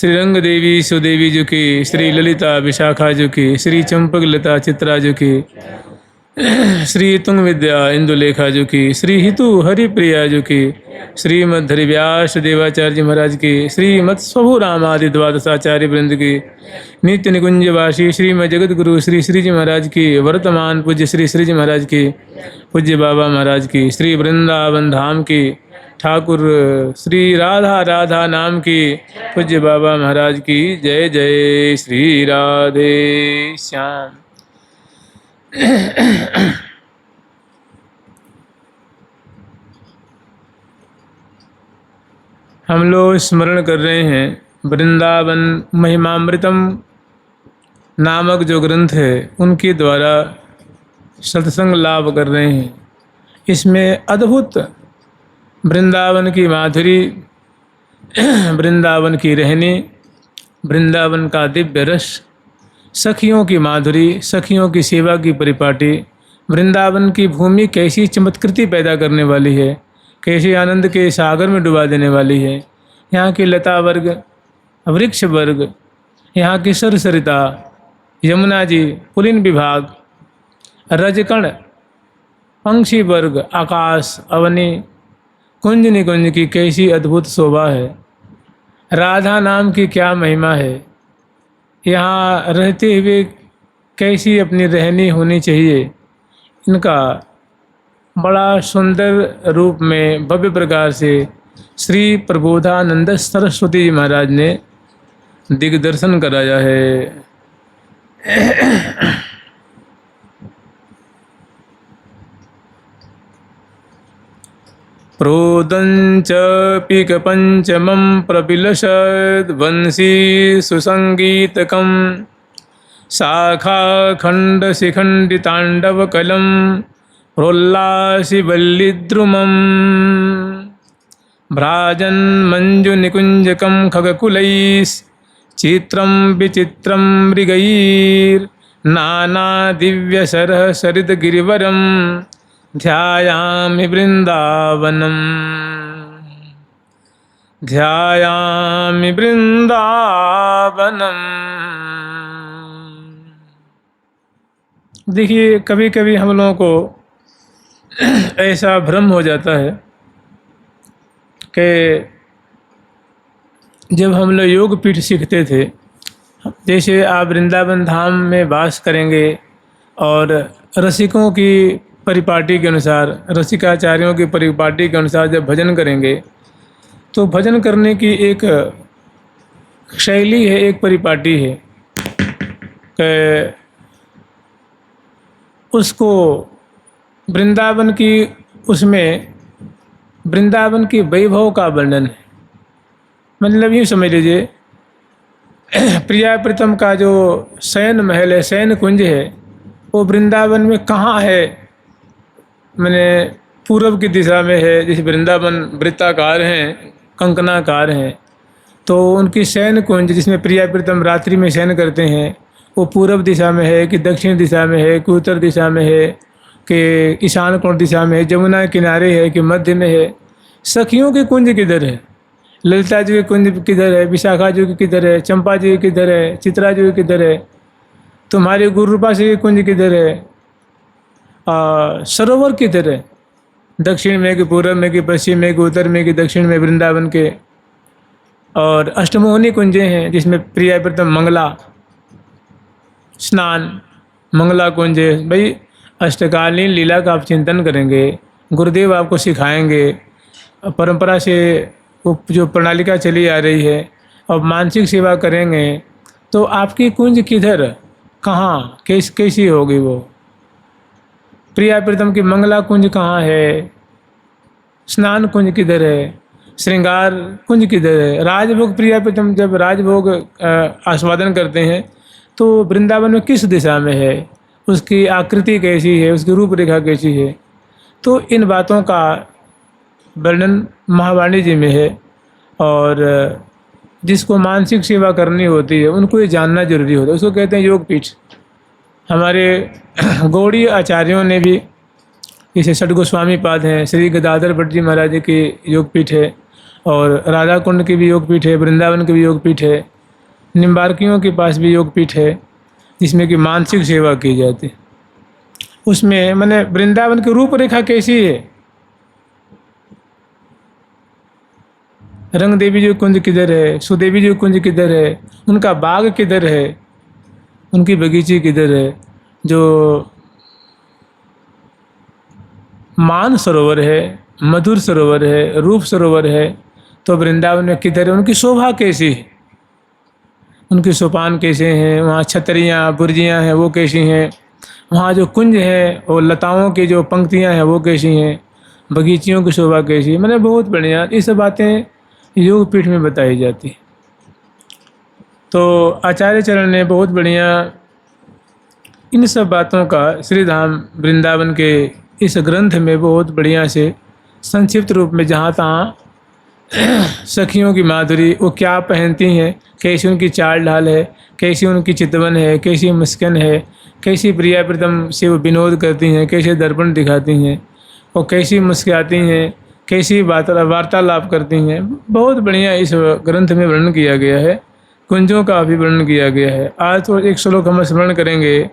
श्री रंग देवी सुदेवी जी की, श्री ललिता विशाखा जी की, श्री चंपक लता चित्रा जी की, श्री तुंग विद्या इंदुलेखा जी की, श्री हितु हरिप्रिया जी की, श्रीमद हरिव्यास देवाचार्य जी महाराज की, श्रीमद स्वभु रामादि द्वादशाचार्य वृंद की, नित्य निकुंजवासी श्रीमद जगत गुरु श्री श्री जी महाराज की, वर्तमान पूज्य श्री श्री जी महाराज की, पूज्य बाबा महाराज की, श्री वृंदावन धाम की, ठाकुर श्री राधा राधा नाम की, पूज्य बाबा महाराज की जय जय। श्री राधे श्याम। हम लोग स्मरण कर रहे हैं वृंदावन महिमामृतम नामक जो ग्रंथ है उनके द्वारा सत्संग लाभ कर रहे हैं। इसमें अद्भुत वृंदावन की माधुरी, वृंदावन की रहनी, वृंदावन का दिव्य रस, सखियों की माधुरी, सखियों की सेवा की परिपाटी, वृंदावन की भूमि कैसी चमत्कृति पैदा करने वाली है, कैसे आनंद के सागर में डुबा देने वाली है। यहाँ की लता वर्ग, वृक्ष वर्ग, यहाँ की सरसरिता, यमुना जी, पुलिन विभाग, रजकण, पंक्षी वर्ग, आकाश, अवनी, कुंज निकुंज की कैसी अद्भुत शोभा है। राधा नाम की क्या महिमा है। यहाँ रहते हुए कैसी अपनी रहनी होनी चाहिए। इनका बड़ा सुंदर रूप में भव्य प्रकार से श्री प्रबोधानंद सरस्वती जी महाराज ने दिग्दर्शन कराया है। प्रोदंच पिक पंचमं प्रबिलषद् वंशी सुसंगीतकं शाखा खंड शिखंडितांडवकलं प्रोल्लासी वल्लीद्रुमं भ्राजन् मंजुनिकुंजकं खगकुलैः चित्रं विचित्रं मृगैर् नाना दिव्यशरः सरितगिरिवरं ध्यायामि वृंदावनम, ध्यायामि वृंदावनम। देखिए, कभी कभी हम लोगों को ऐसा भ्रम हो जाता है कि जब हम लोग योग पीठ सीखते थे, जैसे आप वृंदावन धाम में वास करेंगे और रसिकों की परिपाटी के अनुसार, रसिकाचार्यों की परिपाटी के अनुसार जब भजन करेंगे तो भजन करने की एक शैली है, एक परिपाटी है कि उसको वृंदावन की, उसमें वृंदावन की वैभव का वर्णन है। मतलब यूँ समझ लीजिए, प्रिया प्रीतम का जो शयन महल है, शयन कुंज है, वो वृंदावन में कहाँ है। मैंने पूर्व की दिशा में है। जैसे वृंदावन वृत्ताकार हैं, कंकनाकार हैं, तो उनकी शयन कुंज जिसमें प्रिया प्रीतम रात्रि में शयन करते हैं वो पूर्व दिशा में है कि दक्षिण दिशा में है कि उत्तर दिशा में है कि ईशान कोण दिशा में है, जमुना किनारे है कि मध्य में है। सखियों की कुंज किधर है, ललिता जी की कुंज किधर है, विशाखा जी की किधर है, चंपा जी की किधर है, चित्रा जी की किधर है, तुम्हारी गुरुरूपा जी की कुंज किधर है, सरोवर किधर है, दक्षिण में कि पूर्व में कि पश्चिम में कि उत्तर में कि दक्षिण में वृंदावन के। और अष्टमोहनी कुंजें हैं जिसमें प्रिया प्रीतम मंगला स्नान, मंगला कुंज है। भाई, अष्टकालीन लीला का आप चिंतन करेंगे, गुरुदेव आपको सिखाएंगे, परंपरा से वो जो प्रणालिका चली आ रही है, और मानसिक सेवा करेंगे तो आपकी कुंज किधर, कहाँ, कैसी होगी वो। प्रिया प्रीतम की मंगला कुंज कहाँ है, स्नान कुंज किधर है, श्रृंगार कुंज किधर है। राजभोग, प्रिया प्रीतम जब राजभोग आस्वादन करते हैं तो वृंदावन में किस दिशा में है, उसकी आकृति कैसी है, उसकी रूपरेखा कैसी है। तो इन बातों का वर्णन महावाणी जी में है। और जिसको मानसिक सेवा करनी होती है उनको ये जानना जरूरी होता है। उसको कहते हैं योग पीठ। हमारे गौड़ी आचार्यों ने भी, जैसे षड गोस्वामी पाद हैं, श्री गदाधर भट्ट जी महाराज की योग पीठ है, और राधा कुंड की भी योग पीठ है, वृंदावन की भी योग पीठ है। निम्बार्कियों के पास भी योग पीठ है जिसमें कि मानसिक सेवा की जाती है। उसमें मैंने वृंदावन की रूपरेखा कैसी है, रंग देवी जी कुंज किधर है, सुदेवी जी कुंज किधर है, उनका बाग किधर है, उनकी बगीची किधर है, जो मान सरोवर है, मधुर सरोवर है, रूप सरोवर है, तो वृंदावन में किधर है, उनकी शोभा कैसी है, उनके सोपान कैसे हैं, वहाँ छतरियाँ बुर्जियाँ हैं वो कैसी हैं, वहाँ जो कुंज है और लताओं की जो पंक्तियाँ हैं वो कैसी हैं, बगीचियों की शोभा कैसी है। मैंने बहुत बढ़िया ये सब बातें योग पीठ में बताई जाती है। तो आचार्य चरण ने बहुत बढ़िया इन सब बातों का श्री धाम वृंदावन के इस ग्रंथ में बहुत बढ़िया से संक्षिप्त रूप में जहाँ तहाँ सखियों की माधुरी, वो क्या पहनती हैं, कैसी उनकी चाल ढाल है, कैसी उनकी चितवन है, कैसी मुस्कान है, कैसी प्रिया प्रीतम से वो विनोद करती हैं, कैसे दर्पण दिखाती हैं और कैसी मुस्कुराती हैं, कैसी वार्तालाप करती हैं। बहुत बढ़िया इस ग्रंथ में वर्णन किया गया है, कुंजों का भी वर्णन किया गया है। आज तो एक श्लोक हम स्मरण करेंगे।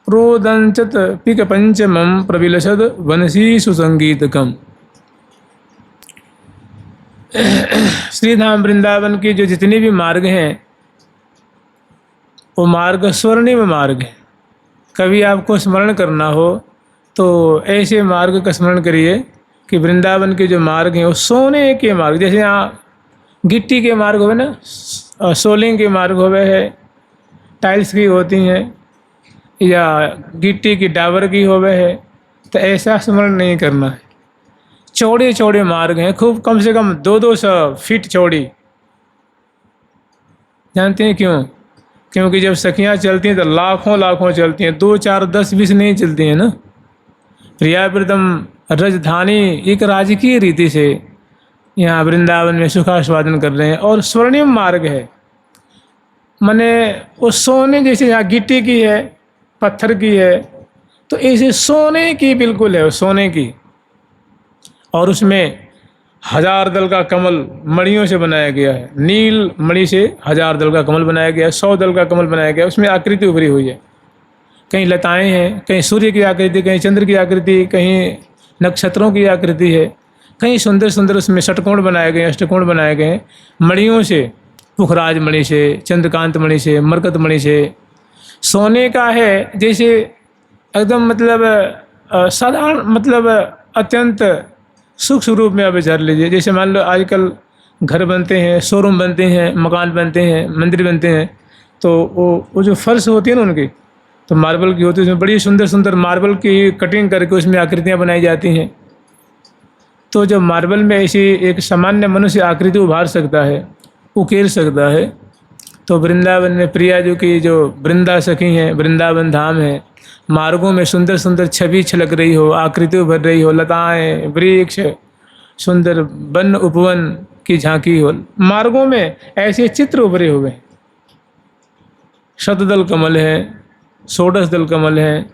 प्रोदंचत पिक पंचमम प्रविलसद वनसी सुसंगीतकम। श्रीधाम वृंदावन की जो जितने भी मार्ग हैं वो मार्ग स्वर्णिम मार्ग है। कभी आपको स्मरण करना हो तो ऐसे मार्ग का स्मरण करिए कि वृंदावन के जो मार्ग हैं वो सोने के मार्ग, जैसे यहाँ गिट्टी के मार्ग होवे ना, सोलिंग के मार्ग होवे है, टाइल्स की होती हैं, या गिट्टी की डाबर की होवे है, तो ऐसा स्मरण नहीं करना है। चौड़े चौड़े मार्ग हैं, खूब कम से कम 200 फीट चौड़ी। जानते हैं क्यों? क्योंकि जब सखियाँ चलती हैं तो लाखों लाखों चलती हैं, 2 4 10 20 नहीं चलती हैं ना। प्रिया प्रीतम राजधानी एक राजकीय रीति से यहाँ वृंदावन में सुखास्वादन कर रहे हैं और स्वर्णिम मार्ग है। माने वो सोने जैसे यहाँ गिट्टी की है, पत्थर की है, तो ऐसे सोने की बिल्कुल है, सोने की। और उसमें 1000 दल का कमल मणियों से बनाया गया है, नील मणि से 1000 दल का कमल बनाया गया है, 100 दल का कमल बनाया गया है। उसमें आकृति उभरी हुई है, कहीं लताएं हैं, कहीं सूर्य की आकृति, कहीं चंद्र की आकृति, कहीं नक्षत्रों की आकृति है, कहीं सुंदर सुंदर उसमें षटकोण बनाए गए हैं, अष्टकोण बनाए गए हैं मणियों से, पुखराज मणि से, चंद्रकांत मणि से, मरकत मणि से। सोने का है जैसे एकदम मतलब साधारण, मतलब अत्यंत सूक्ष्म रूप में आप विचार लीजिए। जैसे मान लो आजकल घर बनते हैं, शोरूम बनते हैं, मकान बनते हैं, मंदिर बनते हैं, तो वो जो फर्श होती है ना उनकी, तो मार्बल की होती है, उसमें बड़ी सुंदर सुंदर मार्बल की कटिंग करके उसमें आकृतियाँ बनाई जाती हैं। तो जब मार्बल में ऐसी एक सामान्य मनुष्य आकृति उभार सकता है, उकेर सकता है, तो वृंदावन में प्रिया जो की जो वृंदा सखी हैं, वृंदावन धाम है, मार्गों में सुंदर सुंदर छवि छलक रही हो, आकृति उभर रही हो, लताएं, वृक्ष, सुंदर वन उपवन की झांकी हो, मार्गों में ऐसे चित्र उभरे हुए। शतदल कमल है, 16 दल कमल है,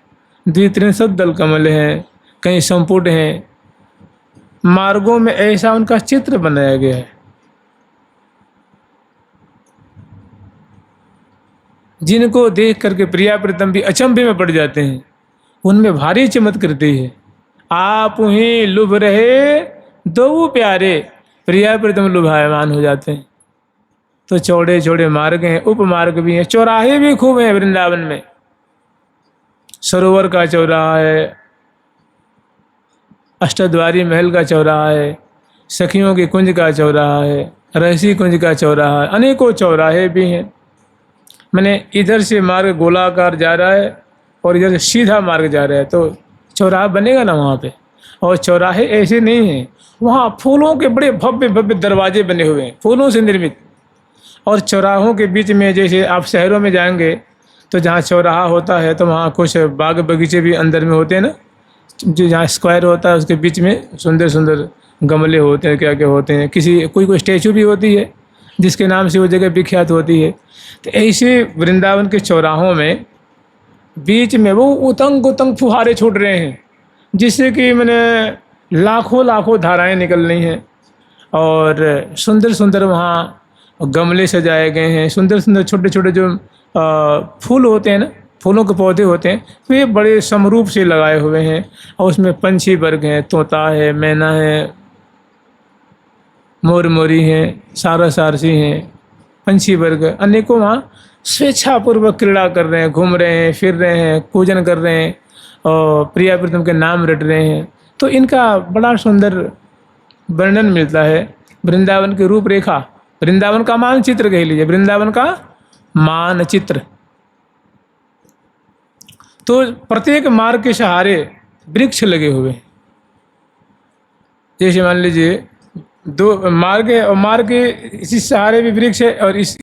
2-3 दल कमल हैं, कहीं संपुट हैं, मार्गों में ऐसा उनका चित्र बनाया गया है, जिनको देख करके प्रिया प्रीतम भी अचंभे में पड़ जाते हैं। उनमें भारी चमक करती है। आप ही लुभ रहे दो प्यारे, प्रिया प्रीतम लुभायमान हो जाते हैं। तो चौड़े चौड़े मार्ग हैं, उपमार्ग भी हैं, चौराहे भी खूब हैं वृंदावन में। सरोवर का चौराहा है, अष्टद्वारी महल का चौराहा है, सखियों के कुंज का चौराहा है, रहसी कुंज का चौराहा है, अनेकों चौराहे भी हैं। मैंने इधर से मार्ग गोलाकार जा रहा है और इधर से सीधा मार्ग जा रहा है, तो चौराहा बनेगा ना वहाँ पे। और चौराहे ऐसे नहीं हैं, वहाँ फूलों के बड़े भव्य भव्य दरवाजे बने हुए हैं, फूलों से निर्मित। और चौराहों के बीच में, जैसे आप शहरों में जाएंगे तो जहाँ चौराहा होता है तो वहाँ कुछ बाग बगीचे भी अंदर में होते हैं ना, जो जहाँ स्क्वायर होता है उसके बीच में सुंदर सुंदर गमले होते हैं, क्या क्या होते हैं, कोई स्टैचू भी होती है जिसके नाम से वो जगह विख्यात होती है। तो ऐसे वृंदावन के चौराहों में बीच में वो उतंग उतंग फुहारे छोड़ रहे हैं, जिससे कि मैंने लाखों लाखों धाराएं निकल रही हैं। और सुंदर सुंदर वहाँ और गमले सजाए गए हैं, सुंदर सुंदर छोटे छोटे जो फूल होते हैं ना, फूलों के पौधे होते हैं, तो ये बड़े समरूप से लगाए हुए हैं। और उसमें पंछी वर्ग हैं, तोता है, मैना है, मोर मोरी हैं, सारा सारसी हैं, पंछी वर्ग अनेकों वहाँ स्वेच्छापूर्वक क्रीड़ा कर रहे हैं, घूम रहे हैं, फिर रहे हैं, पूजन कर रहे हैं और प्रिया प्रीतम के नाम रट रहे हैं। तो इनका बड़ा सुंदर वर्णन मिलता है। वृंदावन की रूपरेखा, वृंदावन का मानचित्र कह लीजिए, वृंदावन का मानचित्र। तो प्रत्येक मार्ग के सहारे वृक्ष लगे हुए हैं। जैसे मान लीजिए दो मार्ग है और मार्ग के इसी सहारे भी वृक्ष है और इस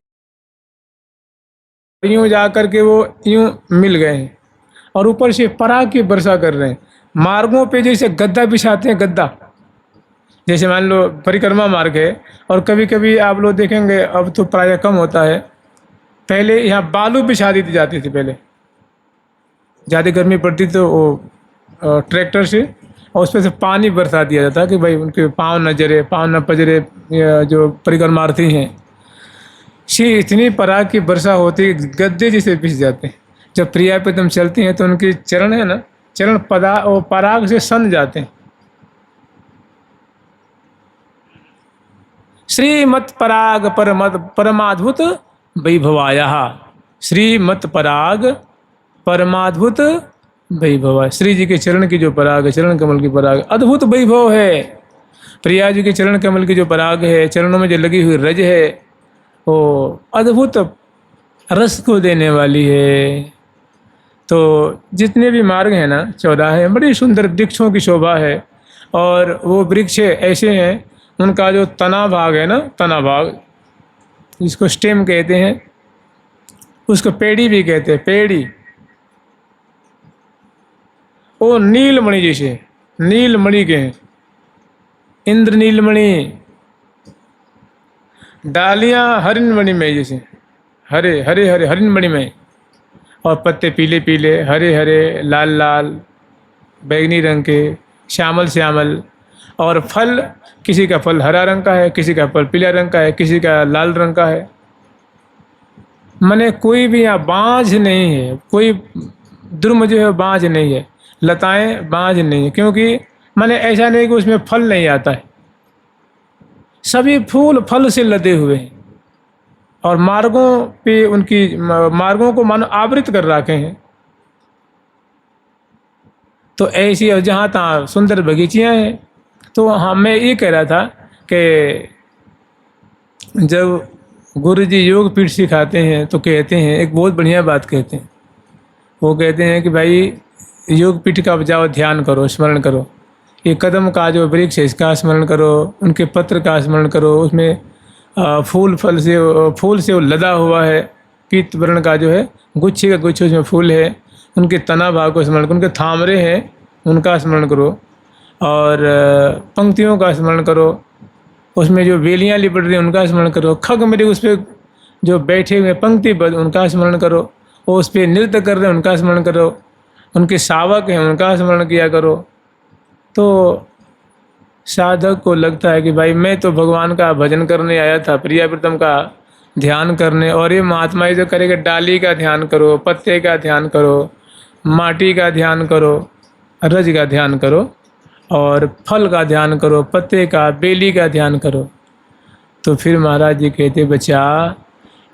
यूं जा कर के वो यूं मिल गए हैं और ऊपर से पराग की वर्षा कर रहे हैं। मार्गों पे जैसे गद्दा बिछाते हैं, गद्दा, जैसे मान लो परिक्रमा मार्ग है और कभी कभी आप लोग देखेंगे, अब तो प्रायः कम होता है, पहले यहाँ बालू बिछा दी जाती थी। पहले ज़्यादा गर्मी पड़ती तो वो ट्रैक्टर से और उस पर से पानी बरसा दिया जाता कि भाई उनके पाँव न जरे, पाँव न पजरे, जो परिक्रमार्थी हैं। शी इतनी पराग की वर्षा होती, गद्दे जैसे पिस जाते हैं। जब प्रिया प्रीतम चलती हैं तो उनके चरण है ना, चरण पराग से सन जाते हैं। श्रीमत् पराग परमाद्भुत वैभवाया, श्रीमत् पराग परमाद्भुत वैभव। श्री जी के चरण की जो पराग है, चरण कमल की पराग, अद्भुत वैभव है। प्रिया जी के चरण कमल की जो पराग है, चरणों में जो लगी हुई रज है, वो अद्भुत रस को देने वाली है। तो जितने भी मार्ग हैं ना, 14 हैं, बड़ी सुंदर वृक्षों की शोभा है। और वो वृक्ष ऐसे हैं, उनका जो तना भाग है ना, तना भाग जिसको स्टेम कहते हैं, उसको पेड़ी भी कहते हैं, पेड़ी। वो नीलमणि जैसे, नीलमणि के हैं, इंद्र नीलमणि। डालियाँ हरिणमणि में जैसे, हरे हरे हरे हरिणमणि में, और पत्ते पीले पीले, हरे हरे, लाल लाल, बैगनी रंग के, श्यामल श्यामल। और फल, किसी का फल हरा रंग का है, किसी का फल पीला रंग का है, किसी का लाल रंग का है। माने कोई भी यहाँ बाँझ नहीं है, कोई द्रुम जो है बाँझ नहीं है, लताएं बाँझ नहीं है, क्योंकि माने ऐसा नहीं कि उसमें फल नहीं आता है, सभी फूल फल से लदे हुए हैं। और मार्गों पे उनकी मार्गों को मानो आवृत कर रखे हैं। तो ऐसी और जहाँ तहाँ सुंदर बगीचियाँ हैं। तो हाँ, मैं ये कह रहा था कि जब गुरु जी योग पीठ सिखाते हैं तो कहते हैं, एक बहुत बढ़िया बात कहते हैं। वो कहते हैं कि भाई योग पीठ का जाओ, ध्यान करो, स्मरण करो, ये कदम का जो वृक्ष है इसका स्मरण करो, उनके पत्र का स्मरण करो, उसमें फूल से वो लदा हुआ है, पीत वर्ण का जो है गुच्छे का गुच्छे उसमें फूल है, उनके तना भाग को स्मरण करो, उनके थामरे हैं उनका स्मरण करो, और पंक्तियों का स्मरण करो, उसमें जो बेलियाँ लिपट रही हैं उनका स्मरण करो, खग मेरे उस पर जो बैठे हुए पंक्तिबद्ध उनका स्मरण करो, वो उस पर नृत्य कर रहे हैं उनका स्मरण करो, उनके शावक हैं उनका स्मरण किया करो। तो साधक को लगता है कि भाई मैं तो भगवान का भजन करने आया था, प्रिया प्रीतम का ध्यान करने, और ये महात्मा ये जो करेगा, डाली का ध्यान करो, पत्ते का ध्यान करो, माटी का ध्यान करो, रज का ध्यान करो, और फल का ध्यान करो, पत्ते का, बेली का ध्यान करो। तो फिर महाराज जी कहते, बच्चा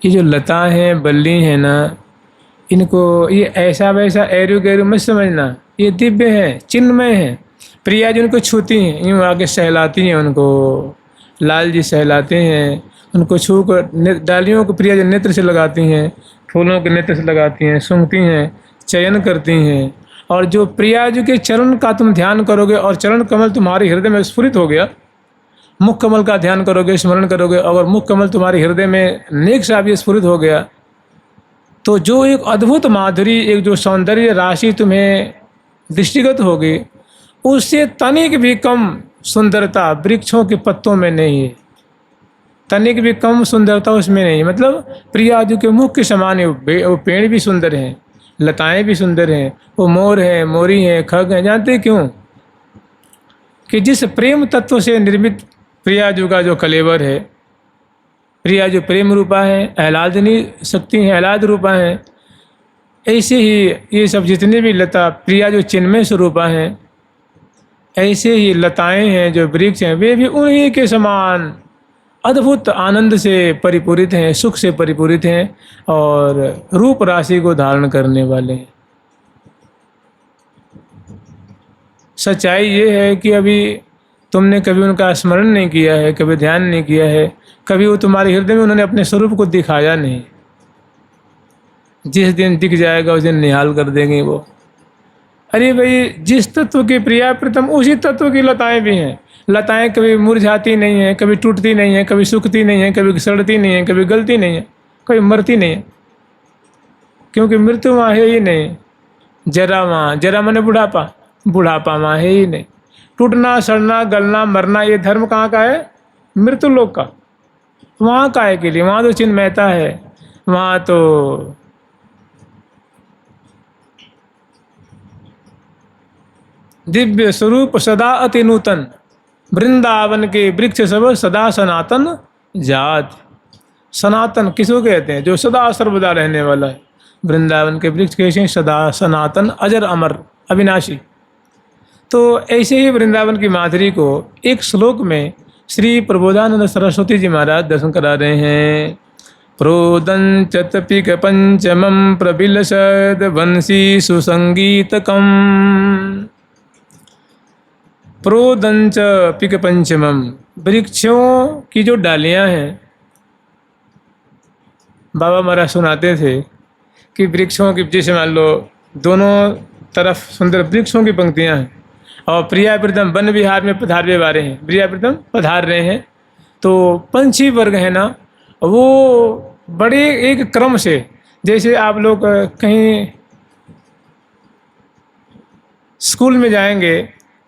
ये जो लता हैं, बल्ली हैं ना, इनको ये ऐसा वैसा एरू गैरू मत समझना, ये दिव्य हैं, चिन्मय हैं। प्रिया जी उनको छूती हैं, यूँ आके सहलाती हैं उनको, लाल जी सहलाते हैं उनको, छू कर डालियों को प्रिया जी नेत्र से लगाती हैं, फूलों के नेत्र से लगाती हैं, सूंघती हैं, चयन करती हैं। और जो प्रिया जी के चरण का तुम ध्यान करोगे और चरण कमल तुम्हारे हृदय में स्फुरित हो गया, मुख कमल का ध्यान करोगे, स्मरण करोगे, अगर मुख कमल तुम्हारे हृदय में नेक सा भी स्फुरित हो गया, तो जो एक अद्भुत माधुरी, एक जो सौंदर्य राशि तुम्हें दृष्टिगत होगी, उससे तनिक भी कम सुंदरता वृक्षों के पत्तों में नहीं है, तनिक भी कम सुंदरता उसमें नहीं है। मतलब प्रिया जी के मुख के समान है, वो पेड़ भी सुंदर हैं, लताएं भी सुंदर हैं, वो मोर हैं, मोरी हैं, खग हैं। जानते क्यों? कि जिस प्रेम तत्व से निर्मित प्रिया जी का जो कलेवर है, प्रिया जो प्रेम रूपा है, आह्लादनी शक्ति है, आह्लाद रूपा है, ऐसे ही ये सब जितने भी लता प्रिया जो चिन्मय स्वरूपा हैं, ऐसे ही लताएं हैं जो वृक्ष हैं, वे भी उन्हीं के समान अद्भुत आनंद से परिपूरित हैं, सुख से परिपूरित हैं और रूप राशि को धारण करने वाले हैं। सच्चाई ये है कि अभी तुमने कभी उनका स्मरण नहीं किया है, कभी ध्यान नहीं किया है, कभी वो तुम्हारे हृदय में उन्होंने अपने स्वरूप को दिखाया नहीं। जिस दिन दिख जाएगा उस दिन निहाल कर देंगे वो। अरे भाई, जिस तत्व की प्रिया प्रीतम उसी तत्व की लताएं भी हैं। लताएं कभी मुरझाती नहीं हैं, कभी टूटती नहीं हैं, कभी सूखती नहीं हैं, कभी सड़ती नहीं हैं, कभी गलती नहीं है, कभी मरती नहीं है, क्योंकि मृत्यु वहाँ है ही नहीं। जरा वहाँ, जरा माने बुढ़ापा, बुढ़ापा वहाँ है ही नहीं। टूटना, सड़ना, गलना, मरना, ये धर्म कहाँ का है? मृत्यु लोक का। वहाँ का है के लिए, वहाँ तो चिन्मयता है, वहाँ तो दिव्य स्वरूप सदा अति नूतन, वृंदावन के वृक्ष सब सदा सनातन जात। सनातन किसको कहते हैं? जो सदा सर्वदा रहने वाला है। वृंदावन के वृक्ष कैसे हैं? सदा सनातन, अजर अमर, अविनाशी। तो ऐसे ही वृंदावन की माधुरी को एक श्लोक में श्री प्रबोधानंद सरस्वती जी महाराज दर्शन करा रहे हैं। प्रोदंचत पिक पंचमम प्रबिलसद वंशी सुसंगीतकम। प्रोदंच पिक पंचमम, वृक्षों की जो डालियां हैं, बाबा महाराज सुनाते थे कि वृक्षों की, जैसे मान लो दोनों तरफ सुंदर वृक्षों की पंक्तियां हैं और प्रिया प्रीतम वन विहार में पधारने वाले हैं, प्रिया प्रीतम पधार रहे हैं, तो पंछी वर्ग है ना, वो बड़े एक क्रम से, जैसे आप लोग कहीं स्कूल में जाएंगे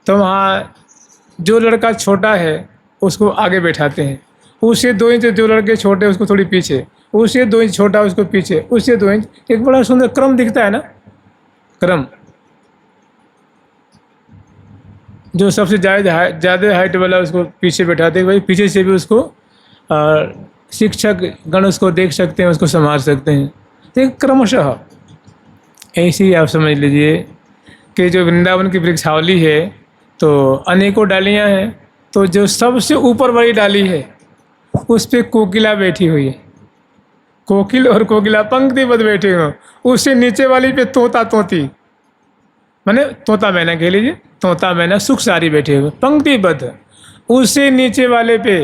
तो वहाँ जो लड़का छोटा है उसको आगे बैठाते हैं, उससे 2 इंच जो लड़के छोटे उसको थोड़ी पीछे, उससे 2 इंच छोटा उसको पीछे, उससे 2 इंच, एक बड़ा सुंदर क्रम दिखता है ना, क्रम। जो सबसे ज़्यादा हाइट वाला उसको पीछे बैठाते हैं, भाई पीछे से भी उसको शिक्षक गण उसको देख सकते हैं, उसको संभाल सकते हैं। तो एक क्रमशः ऐसे ही आप समझ लीजिए कि जो वृंदावन की वृक्षावली है तो अनेकों डालियां हैं, तो जो सबसे ऊपर वाली डाली है उस पे कोकिला बैठी हुई है, कोकिल और कोकिला पंक्तिबद्ध बैठे हुए। उससे नीचे वाली पे तोता तोती, माने तोता मैना कह लीजिए, तोता मैना सुख सारी बैठे हुए पंक्तिबद्ध। उससे नीचे वाले पे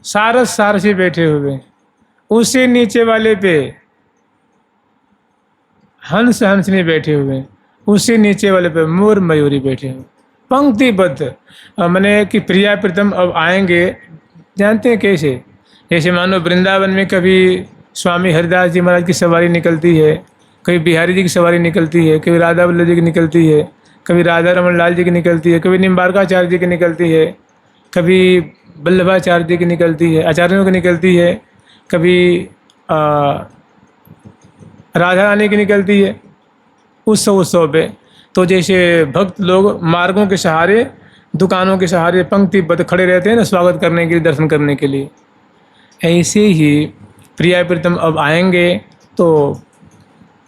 सारस सारसी बैठे हुए, उससे नीचे वाले पे हंस हंसनी बैठे हुए, उससे नीचे वाले पे मोर मयूरी बैठे हुए पंक्तिबद्ध। मैंने कि प्रिया प्रीतम अब आएंगे, जानते हैं कैसे? जैसे मानो वृंदावन में कभी स्वामी हरिदास जी महाराज की सवारी निकलती है, कभी बिहारी जी की सवारी निकलती है, कभी राधा वल्लभ जी की निकलती है, कभी राधा रमन लाल जी की निकलती है, कभी निम्बारकाचार्य जी की निकलती है, कभी वल्लभाचार्य जी की निकलती है, आचार्यों की निकलती है, कभी राधा रानी की निकलती है उत्सव पे। तो जैसे भक्त लोग मार्गों के सहारे, दुकानों के सहारे पंक्तिबद्ध खड़े रहते हैं ना स्वागत करने के लिए, दर्शन करने के लिए, ऐसे ही प्रिया प्रीतम अब आएंगे तो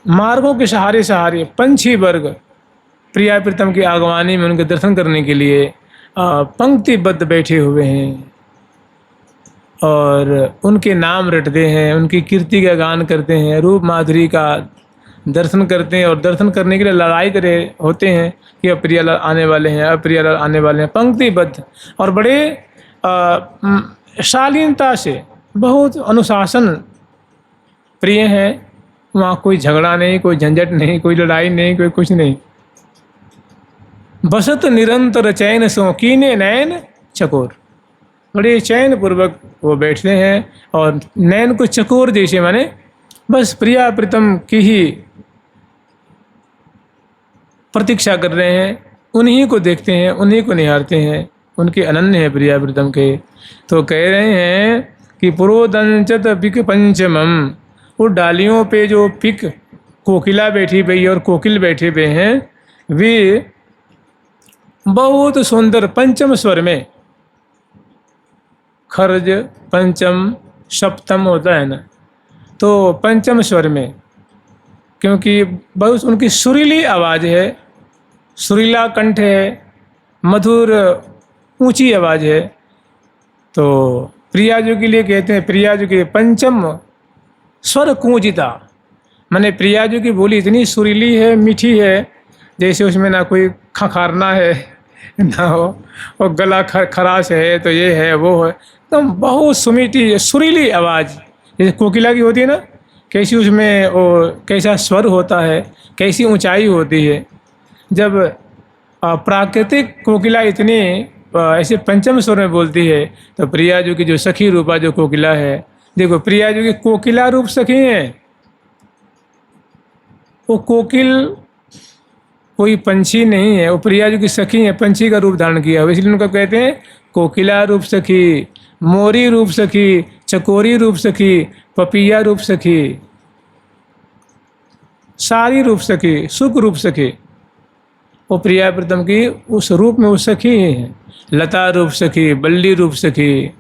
मार्गों के सहारे सहारे पंछी वर्ग प्रिया प्रीतम की आगवानी में उनके दर्शन करने के लिए पंक्तिबद्ध बैठे हुए हैं और उनके नाम रटते हैं, उनकी कीर्ति का गान करते हैं, रूप माधुरी का दर्शन करते हैं और दर्शन करने के लिए लड़ाई करे होते हैं कि अब प्रिया लाल आने वाले हैं, अब प्रिया लाल आने वाले हैं, पंक्तिबद्ध और बड़े शालीनता से, बहुत अनुशासन प्रिय हैं। वहाँ कोई झगड़ा नहीं, कोई झंझट नहीं, कोई लड़ाई नहीं, कोई कुछ नहीं। बसत निरंतर चैन शौकीने नैन चकोर, बड़े चैन पूर्वक वो बैठते हैं और नैन को चकोर जैसे, माने बस प्रिया प्रीतम की ही प्रतीक्षा कर रहे हैं, उन्हीं को देखते हैं, उन्हीं को निहारते हैं, उनके अनन्य है प्रिया प्रीतम के। तो कह रहे हैं कि पुरोदंचत पिक पंचमम, वो डालियों पे जो पिक कोकिला बैठी हुई और कोकिल बैठे हुए हैं, वे बहुत सुंदर पंचम स्वर में, खर्ज पंचम सप्तम होता है ना, तो पंचम स्वर में, क्योंकि बहुत उनकी सुरीली आवाज़ है, सुरीला कंठ है, मधुर ऊंची आवाज़ है। तो प्रियाजू के लिए कहते हैं, प्रियाजू के पंचम स्वर कूंजिता, माने प्रियाजू की बोली इतनी सुरीली है, मीठी है, जैसे उसमें ना कोई खखारना है ना हो, और गला खराश है, तो ये है वो है, एकदम बहुत सुमीठी सुरीली आवाज़, जैसे कोकिला की होती है ना, कैसी उसमें वो कैसा स्वर होता है, कैसी ऊंचाई होती है। जब प्राकृतिक कोकिला इतनी ऐसे पंचम स्वर में बोलती है, तो प्रियाजू की जो सखी रूपा जो कोकिला है, देखो प्रियाजू की कोकिला रूप सखी है। वो कोकिल कोई पंछी नहीं है, वो प्रियाजू की सखी है, पंछी का रूप धारण किया हुआ, इसलिए उनको कहते हैं कोकिला रूप सखी, मोरी रूप सखी, चकोरी रूप सखी, पपिया रूप सखी, सारी रूप सखी, सुख रूप सखी। वो प्रिया प्रीतम की उस रूप में वो सखी ही है। लता रूप सखी, बल्ली रूप सखी।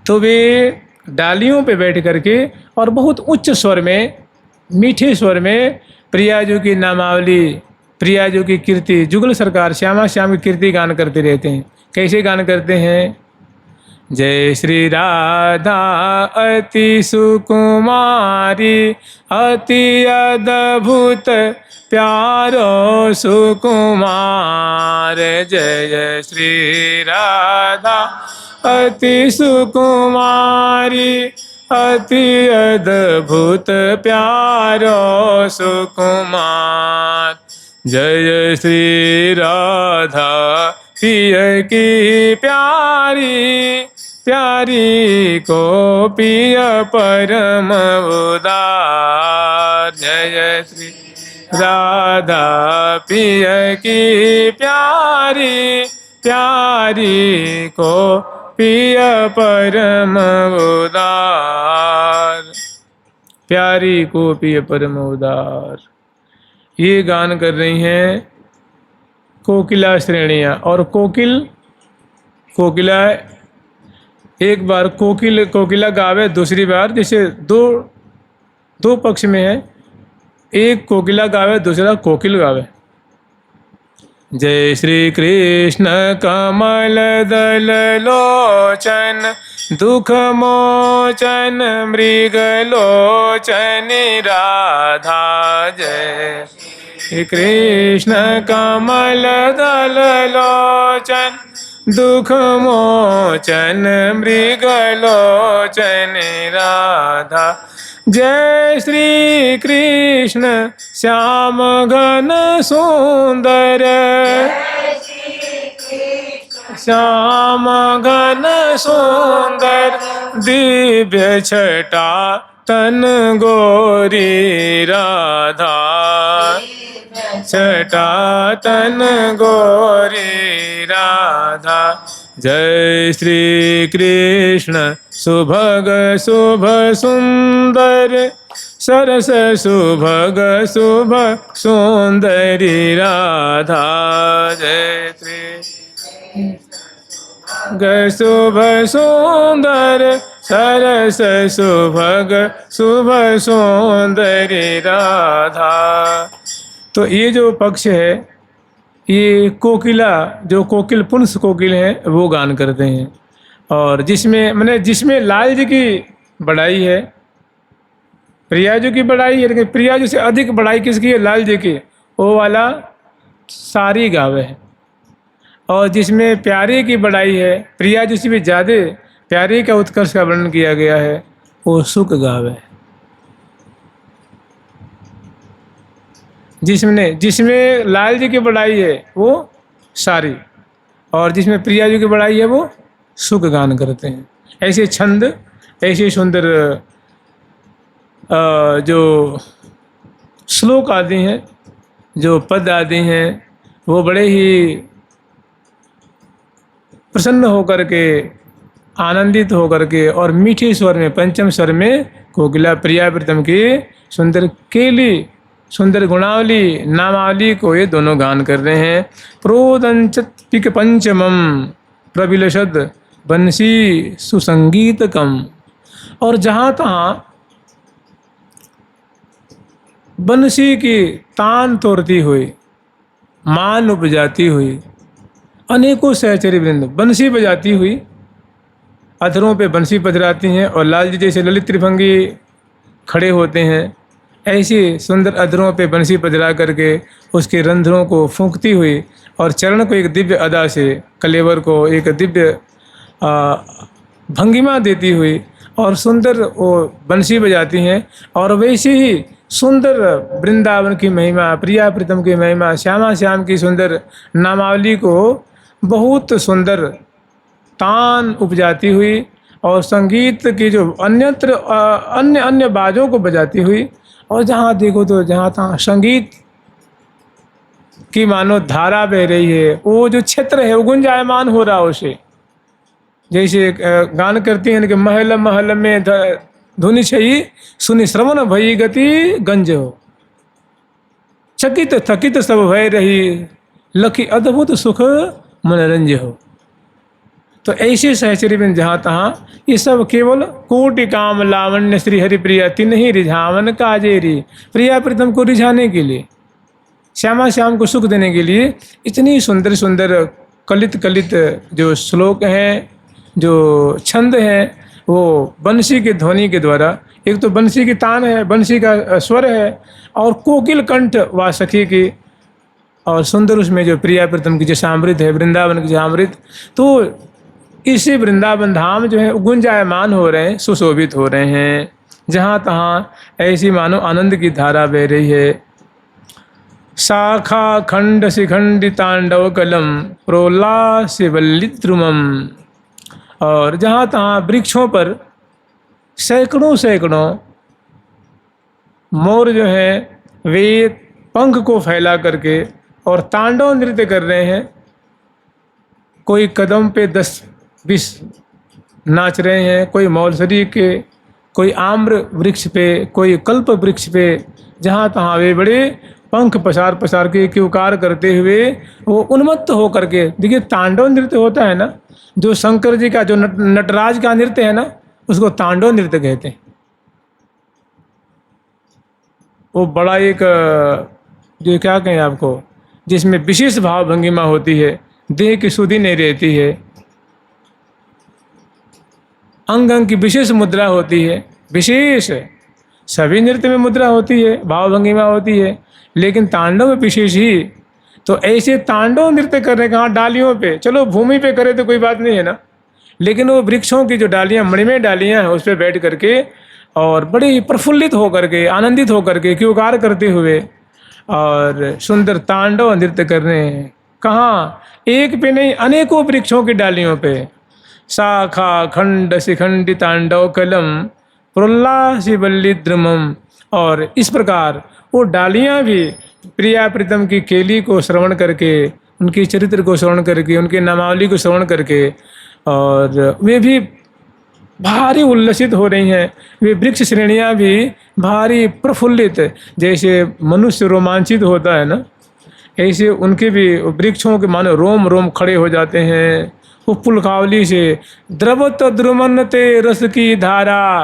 तो वे डालियों पे बैठ करके और बहुत उच्च स्वर में, मीठे स्वर में प्रियाजू की नामावली, प्रियाजू की कीर्ति, जुगल सरकार श्यामा श्याम की कीर्ति गान करते रहते हैं। कैसे गान करते हैं? जय श्री राधा अति सुकुमारी, अति अद्भुत प्यारो सुकुमार। जय जय श्री राधा अति सुकुमारी, अति अद्भुत प्यारो सुकुमार। जय जय श्री राधा पिय की प्यारी, प्यारी को पिय परम उदार। जय जय श्री राधा पिय की प्यारी, प्यारी को पिय परम उदार। प्यारी को पिय परम उदार, ये गान कर रही हैं कोकिला श्रेणियाँ। और कोकिला एक बार कोकिला गावे, दूसरी बार, जैसे दो पक्ष में है, एक कोकिला गावे, दूसरा कोकिल गावे। जय श्री कृष्ण कमल दल लोचन, दुख मोचन मृग लोचन राधा। जय श्री कृष्ण कमल दल लोचन, दुख मोचन मृग लोचन राधा। जय श्री कृष्ण श्याम घन सुंदर, श्याम घन सुंदर दिव्य छटा तन गोरी राधा। छटा तन गोरी राधा। जय श्री कृष्ण सुभग शुभ सुंदर, सरस सुभग शुभ सुंदरी राधा। जय श्री शुभ सुंदर, सरस सुभग शुभ सुंदरी राधा। तो ये जो पक्ष है, ये कोकिला, जो कोकिल पुंस कोकिल हैं, वो गान करते हैं। और जिसमें लाल जी की बड़ाई है, प्रियाजू की बड़ाई है, लेकिन प्रियाजू से अधिक बड़ाई किसकी है? लाल जी की। वो वाला सारी गावे है। और जिसमें प्यारे की बड़ाई है, प्रियाजू से भी ज़्यादा प्यारे का उत्कर्ष का वर्णन किया गया है, वो सुख गावे है। जिसमें लाल जी की बड़ाई है वो सारी, और जिसमें प्रियाजू की बड़ाई है वो सुख गान करते हैं। ऐसे छंद, ऐसे सुंदर जो श्लोक आदि हैं, जो पद आदि हैं, वो बड़े ही प्रसन्न होकर के, आनंदित होकर के, और मीठे स्वर में, पंचम स्वर में कोकिला प्रिया प्रीतम की सुंदर केली सुंदर गुणावली नामावली को ये दोनों गान कर रहे हैं। प्रोदंचत पिक पंचमम प्रबिलशद बंसी सुसंगीतकम। और जहाँ तहाँ बंसी की तान तोड़ती हुई, मान उपजाती हुई, अनेकों सहचरी वृंद बंसी बजाती हुई अधरों पे बंसी बजराती हैं और लाल जी जैसे ललित त्रिभंगी खड़े होते हैं, ऐसी सुंदर अधरों पे बंसी बजरा करके उसके रंध्रों को फूंकती हुई और चरण को एक दिव्य अदा से, कलेवर को एक दिव्य भंगिमा देती हुई और सुंदर वो बंसी बजाती हैं। और वैसे ही सुंदर वृंदावन की महिमा, प्रिया प्रीतम की महिमा, श्यामा श्याम की सुंदर नामावली को बहुत सुंदर तान उपजाती हुई और संगीत की जो अन्यत्र अन्य अन्य बाजों को बजाती हुई, और जहाँ देखो तो जहाँ तहाँ संगीत की मानो धारा बह रही है। वो जो क्षेत्र है वो गुंजायमान हो रहा उसे, जैसे गान करती हैं कि महल महल में धुनि छई सुनि श्रवण भई गति गंज हो, चकित थकित सब भय रही लखी अद्भुत सुख मनोरंज हो। तो ऐसे सहचरी में जहाँ तहाँ ये सब केवल कोटि काम लावण्य श्री हरि प्रिया तिन्ही रिझावन काजेरी, प्रिया प्रीतम को रिझाने के लिए, श्यामा श्याम को सुख देने के लिए इतनी सुंदर सुंदर कलित कलित जो श्लोक हैं, जो छंद हैं, वो बंसी के ध्वनि के द्वारा, एक तो बंसी की तान है, बंसी का स्वर है, और कोकिल कंठ वासखी की, और सुंदर उसमें जो प्रिया प्रीतम की जो सामृत है, वृंदावन की सामृत, तो इसी वृंदावन धाम जो है गुंजायमान हो रहे हैं, सुशोभित हो रहे हैं। जहाँ तहाँ ऐसी मानो आनंद की धारा बह रही है। शाखा खंड शिखंडी तांडव कलम प्रोल्लास वल्लिद्रुमम। और जहाँ तहाँ वृक्षों पर सैकड़ों सैकड़ों मोर जो हैं वे पंख को फैला करके और तांडव नृत्य कर रहे हैं। कोई कदम पे 10-20 नाच रहे हैं, कोई मौलसरी के, कोई आम्र वृक्ष पे, कोई कल्प वृक्ष पे, जहाँ तहाँ वे बड़े पंख पसार पसार के क्यूकार करते हुए वो उन्मत्त हो करके। देखिए तांडव नृत्य होता है ना, जो शंकर जी का जो नटराज का नृत्य है ना, उसको तांडव नृत्य कहते हैं। वो बड़ा एक जो क्या कहें आपको, जिसमें विशेष भाव भंगिमा होती है, देह की सुधि नहीं रहती है, अंग अंग की विशेष मुद्रा होती है। विशेष सभी नृत्य में मुद्रा होती है, भाव भंगिमा होती है, लेकिन तांडव में विशेष ही। तो ऐसे तांडव नृत्य करने कहाँ डालियों पे, चलो भूमि पे करे तो कोई बात नहीं है ना, लेकिन वो वृक्षों की जो डालियाँ, मणिमय डालियाँ हैं, उस पर बैठ करके और बड़े ही प्रफुल्लित होकर के, आनंदित होकर के, क्यूकार करते हुए और सुंदर तांडव नृत्य कर रहे हैं। कहाँ, एक पे नहीं, अनेकों वृक्षों की डालियों पे। शाखा खंड शिखंडी तांडव कलम प्रोल्लासी वल्लिद्रुमम। और इस प्रकार वो डालियाँ भी प्रिया प्रीतम की केली को श्रवण करके, उनके चरित्र को श्रवण करके, उनके नामावली को श्रवण करके, और वे भी भारी उल्लसित हो रही हैं। वे वृक्ष श्रेणियाँ भी भारी प्रफुल्लित, जैसे मनुष्य रोमांचित होता है ना, ऐसे उनके भी वृक्षों के मानो रोम रोम खड़े हो जाते हैं। वो पुलकावली से द्रवत द्रुमन ते रस की धारा,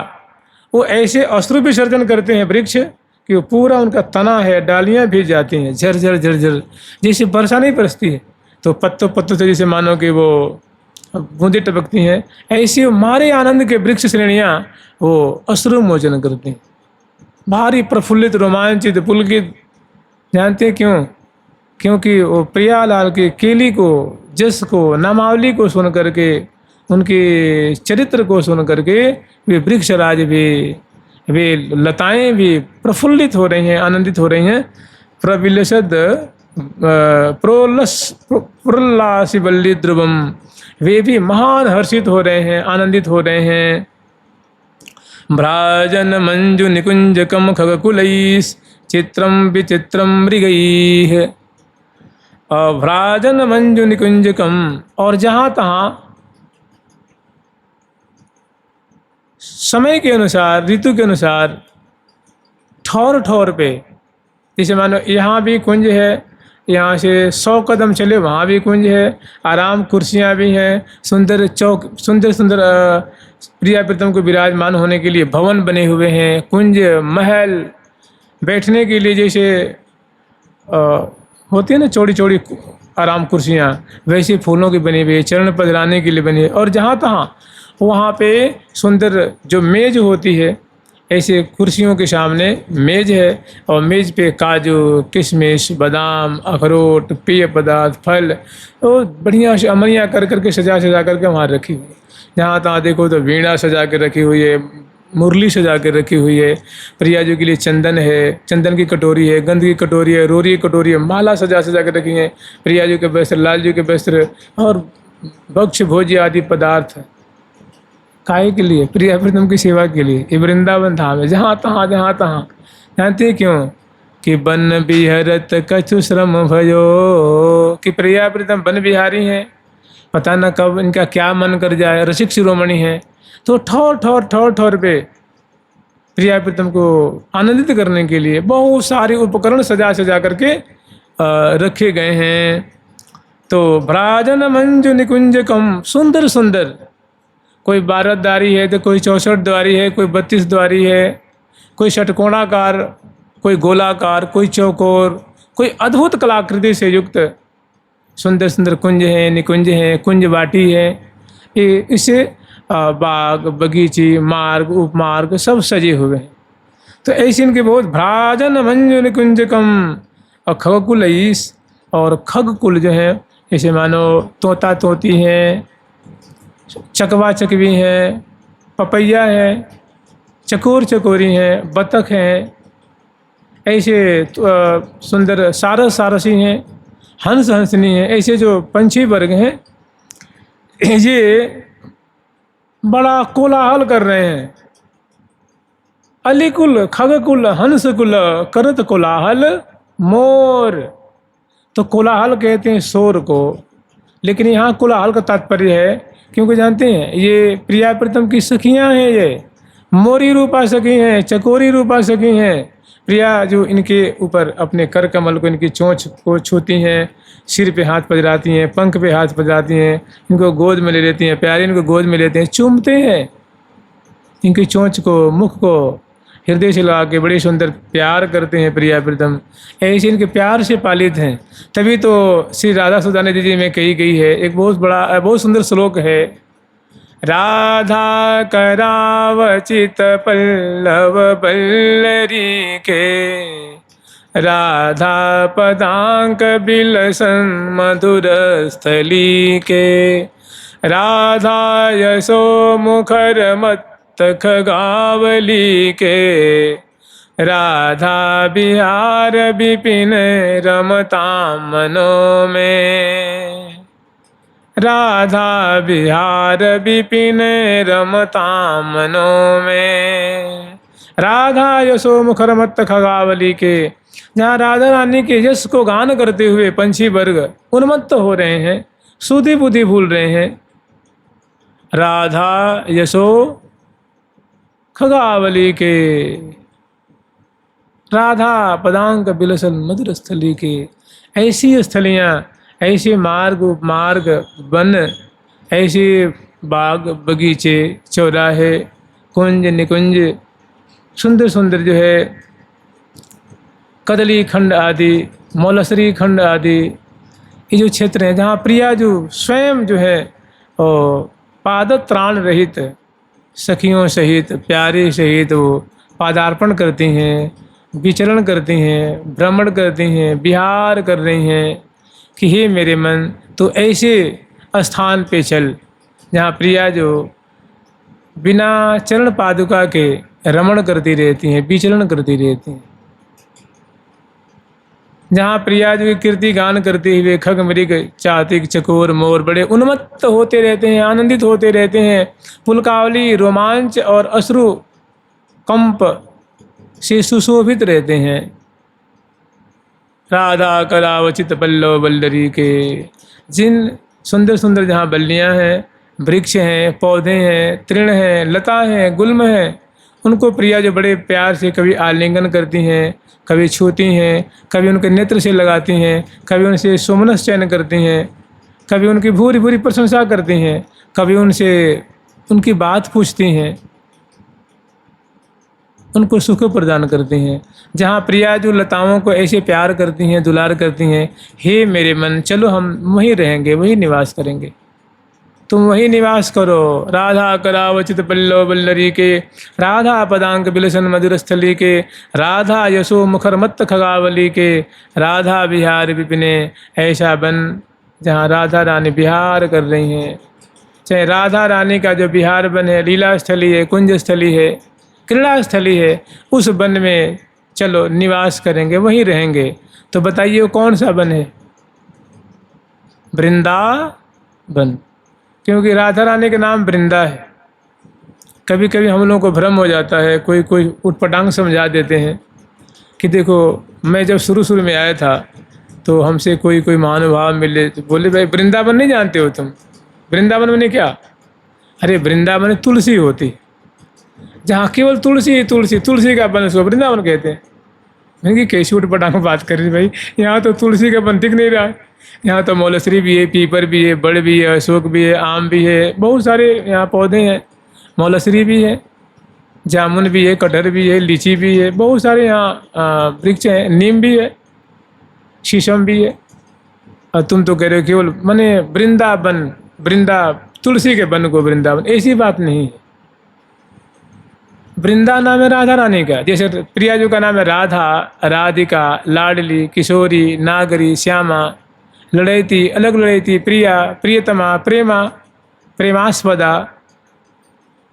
वो ऐसे अश्रु विसर्जन करते हैं वृक्ष कि वो पूरा उनका तना है, डालियाँ भी जाती हैं झरझर झरझर, जैसे वर्षा नहीं बरसती है तो पत्तों पत्तों से जैसे मानो कि वो बूंदें टपकती हैं, ऐसे मारे आनंद के वृक्ष श्रेणियाँ वो अश्रु मोचन करती हैं, भारी प्रफुल्लित रोमांचित पुलकित। जानते हैं क्यों? क्योंकि वो प्रियालाल की केली को, जस को, नामावली को सुन करके, उनके चरित्र को सुन करके वे वृक्षराज भी, वे लताएं भी प्रफुल्लित हो रही हैं, आनंदित हो रही हैं। प्रबिलसद प्रोल्लासी वल्लिद्रुमम, वे भी महान हर्षित हो रहे हैं, आनंदित हो रहे हैं। भ्राजन मंजु निकुंजकम खगकुलैः चित्रम विचित्रम मृगैः। भ्राजन मंजु निकुंजकम, और जहाँ तहाँ समय के अनुसार, ऋतु के अनुसार ठौर ठौर पे जैसे मानो यहाँ भी कुंज है, यहाँ से 100 कदम चले वहाँ भी कुंज है, आराम कुर्सियाँ भी हैं, सुंदर चौक, सुंदर सुंदर प्रिया प्रीतम को विराजमान होने के लिए भवन बने हुए हैं, कुंज महल, बैठने के लिए जैसे होती है ना चौड़ी चौड़ी आराम कुर्सियाँ, वैसे फूलों की बनी हुई है, चरण पधराने के लिए बनी है। और जहाँ तहाँ वहाँ पे सुंदर जो मेज होती है, ऐसे कुर्सियों के सामने मेज है और मेज पे काजू, किशमिश, बादाम, अखरोट, पेय पदार्थ, फल, तो बढ़िया से अमलियाँ कर करके सजा सजा करके वहाँ रखी हुई है। जहाँ तहाँ देखो तो वीणा सजा के रखी हुई है, मुरली सजा के रखी हुई है, प्रिया जी के लिए चंदन है, चंदन की कटोरी है, गंध की कटोरी है, रोरी की कटोरी है, माला सजा सजा के रखी है, प्रिया जी के वस्त्र, लाल जी के वस्त्र और भक्ष भोज्य आदि पदार्थ। काहे के लिए? प्रिया प्रीतम की सेवा के लिए। ये वृंदावन धाम है, जहाँ तहाँ जानते क्यों? कि बन बिहरत कछु श्रम भयो, कि प्रिया प्रीतम वन बिहारी हैं, पता न कब इनका क्या मन कर जाए, रसिक शिरोमणि है, तो ठौर ठौर ठौर ठौर पे प्रिया प्रीतम को आनंदित करने के लिए बहुत सारे उपकरण सजा सजा करके रखे गए हैं। तो भ्राजन मंजु निकुंज कम, सुंदर सुंदर, कोई 12 द्वारी है तो कोई 64 द्वारी है, कोई 32 द्वारी है, कोई षटकोणाकार, कोई गोलाकार, कोई चौकोर, कोई अद्भुत कलाकृति से युक्त सुंदर सुंदर कुंज हैं, निकुंज हैं, कुंज बाटी है। इससे बाग, बगीचे, मार्ग, उपमार्ग सब सजे हुए हैं। तो ऐसे इनके बहुत भ्राजन मंजु निकुंजकम, और खगकुल ईस, और खगकुल जो है जैसे मानो तोता तोती हैं, चकवा चकवी हैं, पपैया है, चकोर चकोरी हैं, बतख हैं, ऐसे सुंदर सारस सारसी हैं, हंस हंसनी हैं, ऐसे जो पंछी वर्ग हैं ये बड़ा कोलाहल कर रहे हैं। अलिकुल, खगकुल, हंसकुल करत कोलाहल मोर। तो कोलाहल कहते हैं शोर को, लेकिन यहाँ कोलाहल का तात्पर्य है क्योंकि जानते हैं ये प्रिया प्रीतम की सखियाँ हैं, ये मोरी रूपा सखी हैं, चकोरी रूपा सखी हैं। प्रिया जो इनके ऊपर अपने कर कमल को, इनकी चोंच को छूती हैं, सिर पे हाथ पजराती हैं, पंख पे हाथ पजराती हैं, इनको गोद में ले लेती हैं, प्यारे इनको गोद में लेते हैं, चूमते हैं इनकी चोंच को, मुख को हृदय से लगा के बड़े सुंदर प्यार करते हैं प्रिया प्रीतम। ऐसे इनके प्यार से पालित हैं। तभी तो श्री राधा सुदाने जी में कही गई है, एक बहुत सुंदर श्लोक है, राधा करावचित पल्लव बल्लरी के, राधा पदांक बिलसन मधुर स्थली के, राधा यशो मुखर मत खगावली के, राधा बिहार विपिन रमता मनो में, राधा बिहार विपिन रमता मनो में। राधा यशो मुखर मत खगावली के, जहाँ राधा रानी के यश को गान करते हुए पंछी वर्ग उन्मत्त हो रहे हैं, सुधि बुद्धि भूल रहे हैं। राधा यशो खगावली के, राधा पदांक बिलसन मधुर स्थली के। ऐसी स्थलियाँ, ऐसे मार्ग उपमार्ग, वन, ऐसे बाग बगीचे, चौराहे, कुंज निकुंज, सुंदर सुंदर जो है कदली खंड आदि, मौलसरी खंड आदि, ये जो क्षेत्र हैं जहाँ प्रिया जो स्वयं जो है पादत्राण रहित सखियों सहित, प्यारे सहित वो पादार्पण करती हैं, विचरण करती हैं, भ्रमण करती हैं, विहार कर रही हैं कि हे मेरे मन तो ऐसे स्थान पे चल जहाँ प्रिया जो बिना चरण पादुका के रमण करती रहती हैं, विचरण करती रहती हैं, जहाँ प्रिया जो कीर्ति गान करते हुए खग मृग चातिक चकोर मोर बड़े उन्मत्त होते रहते हैं, आनंदित होते रहते हैं, पुलकावली रोमांच और अश्रु कंप से सुशोभित रहते हैं। राधा करावचित पल्लव बल्लरी के, जिन सुंदर सुंदर जहाँ बल्लियाँ हैं, वृक्ष हैं, पौधे हैं, तृण हैं, लता हैं, गुल्म हैं, उनको प्रिया जो बड़े प्यार से कभी आलिंगन करती हैं, कभी छूती हैं, कभी उनके नेत्र से लगाती हैं, कभी उनसे सुमनस चयन करती हैं, कभी उनकी भूरी भूरी प्रशंसा करती हैं, कभी उनसे उनकी बात पूछती हैं, उनको सुख प्रदान करती हैं। जहाँ प्रिया जो लताओं को ऐसे प्यार करती हैं, दुलार करती हैं, हे मेरे मन चलो हम वहीं रहेंगे, वहीं निवास करेंगे, तुम वहीं निवास करो। राधा करावचित पल्लव बल्लरी के, राधा पदांक बिलसन मधुर स्थली के, राधा यशो मुखर मत्त खगावली के, राधा बिहार विपिने। ऐसा बन जहाँ राधा रानी बिहार कर रही हैं, चाहे राधा रानी का जो बिहार बन है, लीला स्थली है, कुंज स्थली है, क्रीड़ा स्थली है, उस वन में चलो निवास करेंगे, वहीं रहेंगे। तो बताइए वो कौन सा वन है? वृंदावन, क्योंकि राधा रानी के नाम वृंदा है। कभी कभी हम लोगों को भ्रम हो जाता है, कोई कोई उटपटांग समझा देते हैं कि देखो मैं जब शुरू में आया था तो हमसे कोई महानुभाव मिले तो बोले भाई वृंदावन नहीं जानते हो तुम? वृंदावन में क्या? अरे वृंदावन में तुलसी होती, जहाँ केवल तुलसी तुलसी, तुलसी का वन उसको वृंदावन कहते हैं। मैंने कैसी उटपटांग बात कर रही भाई, यहाँ तो तुलसी का वन दिख नहीं रहा है, यहाँ तो मौलसरी भी है, पीपर भी है, बड़ भी है, अशोक भी है, आम भी है, बहुत सारे यहाँ पौधे हैं। मौलसरी भी है, जामुन भी है, कटहर भी है, लीची भी है, बहुत सारे यहाँ वृक्ष हैं, नीम भी है, शीशम भी है। और तुम तो कह रहे हो केवल माने वृंदावन, तुलसी के वन को वृंदावन, ऐसी बात नहीं है। वृंदा नाम है राधा रानी का, जैसे प्रिया जी का नाम है राधा, राधिका, लाडली, किशोरी, नागरी, श्यामा, लड़ैती, अलग लड़ैती, प्रिया, प्रियतमा, प्रेमा, प्रेमास्पदा,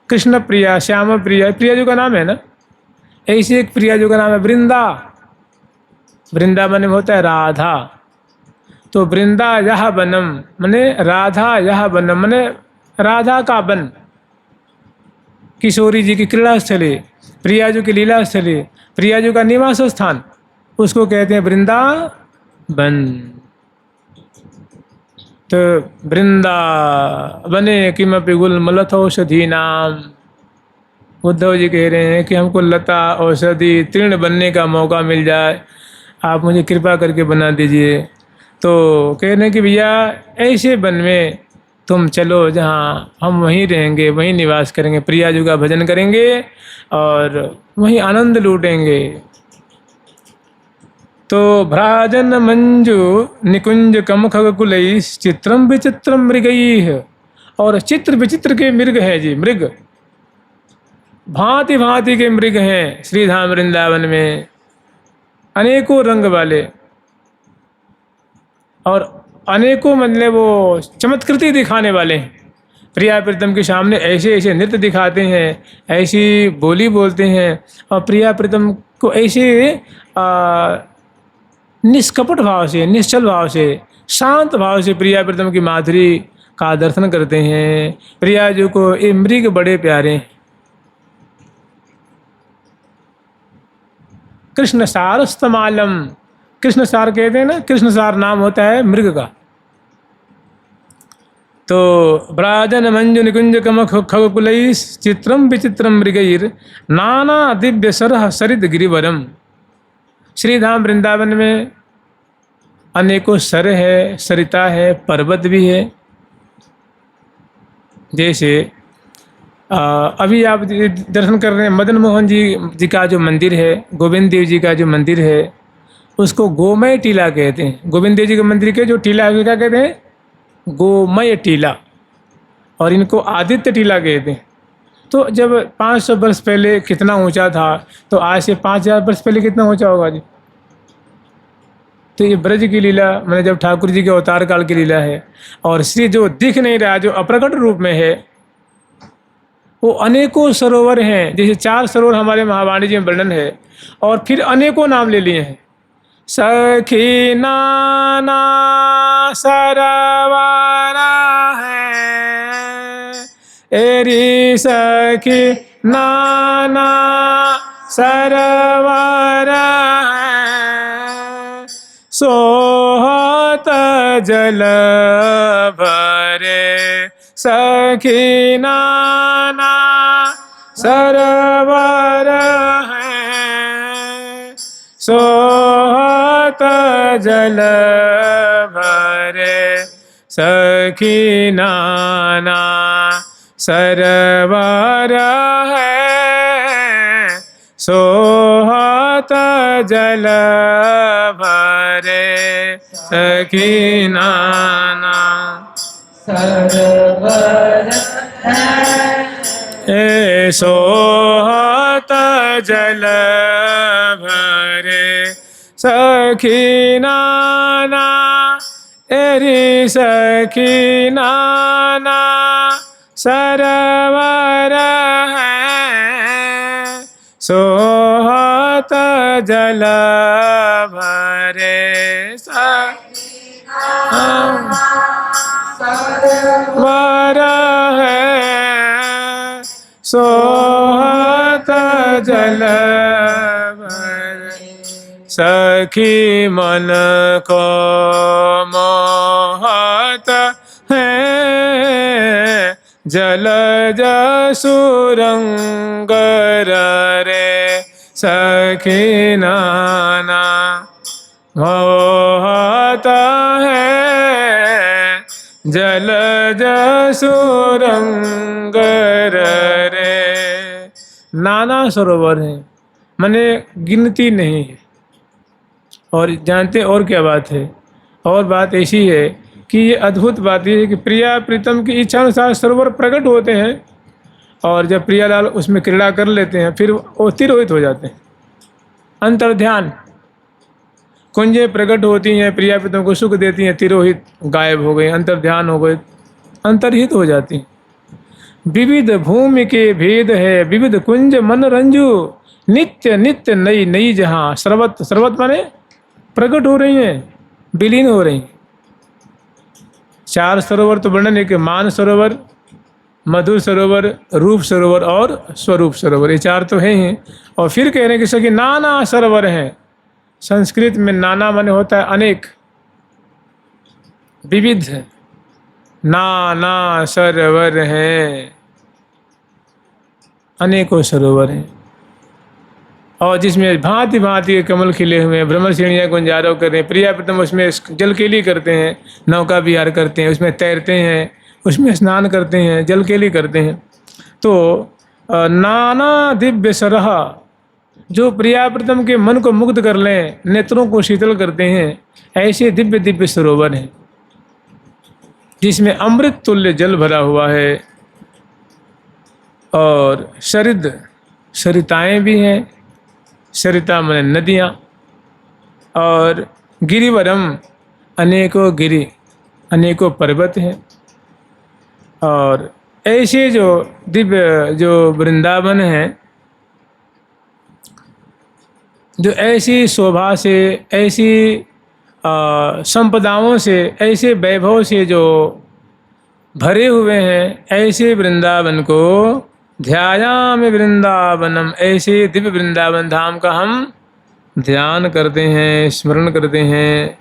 कृष्ण प्रिया, श्याम प्रिया, प्रिया जी का नाम है ना। ऐसी एक प्रिया जी का नाम है वृंदा, वृंदावन में होता है राधा। तो वृंदा यह वनम मने राधा यह वनम मने राधा का वन, किशोरी जी की क्रीड़ा स्थली, प्रिया जी की लीला स्थली, प्रिया जी का निवास स्थान, उसको कहते हैं वृंदावन। तो वृंदावने किमपि गुलमलथौषधि नाम, उद्धव जी कह रहे हैं कि हमको लता औषधि तृण बनने का मौका मिल जाए, आप मुझे कृपा करके बना दीजिए। तो कह रहे हैं कि भैया ऐसे वन में तुम चलो जहाँ हम वहीं रहेंगे, वहीं निवास करेंगे, प्रिया जी का भजन करेंगे और वहीं आनंद लूटेंगे। तो भ्राजन मंजू निकुंज कमख कुलई चित्रम विचित्रम मृगई, और चित्र विचित्र के मृग हैं जी, मृग भांति भांति के मृग हैं श्रीधाम वृंदावन में, अनेकों रंग वाले और अनेकों मतलब वो चमत्कृति दिखाने वाले हैं। प्रिया प्रीतम के सामने ऐसे ऐसे नृत्य दिखाते हैं, ऐसी बोली बोलते हैं, और प्रिया प्रीतम को ऐसे निष्कपट भाव से, निश्चल भाव से, शांत भाव से प्रिया प्रीतम की माधुरी का दर्शन करते हैं। प्रिया जी को ये मृग बड़े प्यारे हैं। कृष्ण सारस्तमालम, कृष्ण सार कहते हैं ना, कृष्ण सार नाम होता है मृग का। तो ब्राजन मंजु निकुंज कमख खगकुलई चित्रम विचित्रम मृगैर नाना दिव्य सरह सरित गिरिवरम। श्रीधाम वृंदावन में अनेकों सर है, सरिता है, पर्वत भी है। जैसे अभी आप दर्शन कर रहे हैं मदन मोहन जी का जो मंदिर है, गोविंद देव जी का जो मंदिर है, उसको गोमय टीला कहते हैं। गोविंद देव जी के मंदिर के जो टीला है क्या कहते हैं? गोमय टीला, और इनको आदित्य टीला कहते हैं। तो जब 500 वर्ष पहले कितना ऊंचा था, तो आज से 5000 वर्ष पहले कितना ऊंचा होगा जी। तो ये ब्रज की लीला मैंने जब ठाकुर जी के अवतार काल की लीला है, और श्री जो दिख नहीं रहा, जो अप्रकट रूप में है, वो अनेकों सरोवर हैं। जैसे 4 सरोवर हमारे महावाणी जी में वर्णन है, और फिर अनेकों नाम ले लिए हैं। सखी नाना सरवारा है, एरी सखी नाना सरवारा है, सोहत जल भरे सखी नाना सरवर है सोहत जल भरे सखी नाना सरवर है सोहत जल भरे सखी नाना सरवर है ए सोहत जल भरे सखी नाना एरी सखी नाना सरवर है सोहत जल भरे सरवर है सोहत जल भरे सखी मन को मोहत है जल जसुरंग रे सखी नाना मोहत है जल जसुरंग रे नाना सरोवर है माने गिनती नहीं है। और जानते और क्या बात है, और बात ऐसी है कि ये अद्भुत बात ये है कि प्रिया प्रीतम की इच्छा अनुसार सरोवर प्रकट होते हैं और जब प्रियालाल उसमें क्रीड़ा कर लेते हैं फिर वो तिरोहित हो जाते हैं। अंतर्ध्यान कुंजें प्रकट होती हैं, प्रिया प्रीतम को सुख देती हैं, तिरोहित गायब हो गए, अंतर्ध्यान हो गए, अंतर्हित हो जाती हैं। विविध भूमि के भेद है विविध कुंज मन रंजू नित्य नित्य नई नई जहाँ सर्वत सर्वत माने प्रकट हो रही हैं, विलीन हो रही हैं। चार सरोवर तो वर्णन है कि मान सरोवर, मधुर सरोवर, रूप सरोवर और स्वरूप सरोवर, ये चार तो हैं ही। और फिर कह रहे हैं कि सखी नाना सरोवर हैं। संस्कृत में नाना माने होता है अनेक, विविध, नाना सरोवर हैं, अनेकों सरोवर हैं और जिसमें भांति भांति के कमल खिले हुए हैं, भ्रमर श्रेणियाँ गुंजारो कर रहे हैं। प्रिया प्रीतम उसमें जलकेली करते हैं, नौका विहार करते हैं, उसमें तैरते हैं, उसमें स्नान करते हैं, जलकेली करते हैं। तो नाना दिव्य सरह जो प्रिया प्रीतम के मन को मुग्ध कर लें, नेत्रों को शीतल करते हैं, ऐसे दिव्य दिव्य सरोवर हैं जिसमें अमृत तुल्य जल भरा हुआ है और सरिद सरिताएँ भी हैं, सरिता माने नदियाँ, और गिरिवरम अनेकों गिरि अनेकों पर्वत हैं। और ऐसे जो दिव्य जो वृंदावन हैं, जो ऐसी शोभा से, ऐसी संपदाओं से, ऐसे वैभव से जो भरे हुए हैं, ऐसे वृंदावन को ध्यायामि वृंदावनम, ऐसे दिव्य वृंदावन धाम का हम ध्यान करते हैं, स्मरण करते हैं।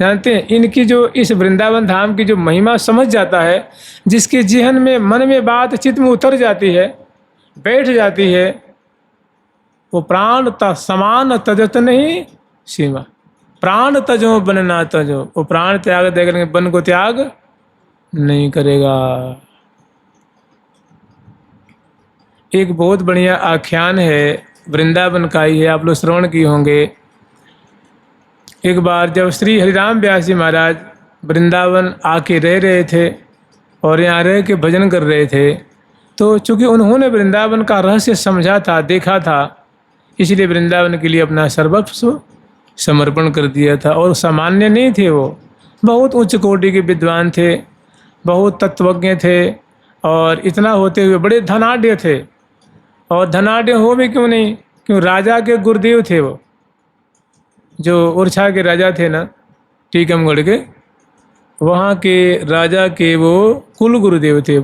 जानते हैं इनकी जो इस वृंदावन धाम की जो महिमा समझ जाता है, जिसके जिहन में मन में बात चित्त में उतर जाती है, बैठ जाती है, वो प्राण समान तजत नहीं सीमा, प्राण तजो बन ना तजो, वो प्राण त्याग देकर बन को त्याग नहीं करेगा। एक बहुत बढ़िया आख्यान है, वृंदावन का ही है, आप लोग श्रवण किए होंगे। एक बार जब श्री हरिराम व्यास जी महाराज वृंदावन आके रह रहे थे और यहाँ रह के भजन कर रहे थे, तो चूँकि उन्होंने वृंदावन का रहस्य समझा था, देखा था, इसलिए वृंदावन के लिए अपना सर्वस्व समर्पण कर दिया था। और सामान्य नहीं थे, वो बहुत उच्च कोटि के विद्वान थे, बहुत तत्वज्ञ थे, और इतना होते हुए बड़े धनाढ्य थे। और धनाढ्य हो भी क्यों नहीं, क्यों राजा के गुरुदेव थे वो, जो ओरछा के राजा थे ना, टीकमगढ़ के, वहाँ के राजा के वो कुल गुरुदेव थे।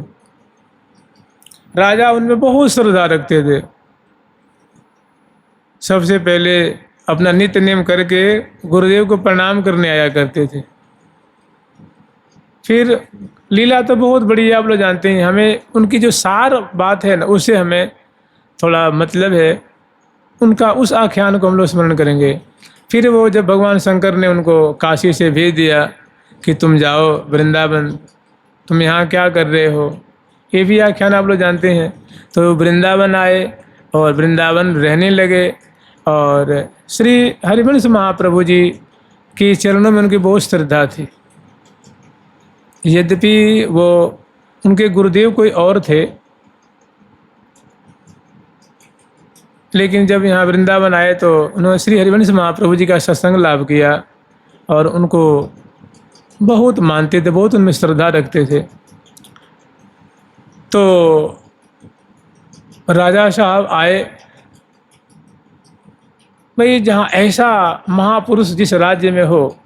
राजा उनमें बहुत श्रद्धा रखते थे। सबसे पहले अपना नित्य नेम करके गुरुदेव को प्रणाम करने आया करते थे। फिर लीला तो बहुत बड़ी है, आप लोग जानते हैं। हमें उनकी जो सार बात है ना, उससे हमें थोड़ा मतलब है उनका, उस आख्यान को हम लोग स्मरण करेंगे। फिर वो जब भगवान शंकर ने उनको काशी से भेज दिया कि तुम जाओ वृंदावन, तुम यहाँ क्या कर रहे हो, ये भी आख्यान आप लोग जानते हैं। तो वृंदावन आए और वृंदावन रहने लगे और श्री हरिवंश महाप्रभु जी के चरणों में उनकी बहुत श्रद्धा थी। यद्यपि वो उनके गुरुदेव कोई और थे, लेकिन जब यहाँ वृंदावन आए तो उन्होंने श्री हरिवंश महाप्रभु जी का सत्संग लाभ किया और उनको बहुत मानते थे, बहुत उनमें श्रद्धा रखते थे। तो राजा साहब आए, भाई जहाँ ऐसा महापुरुष जिस राज्य में हो,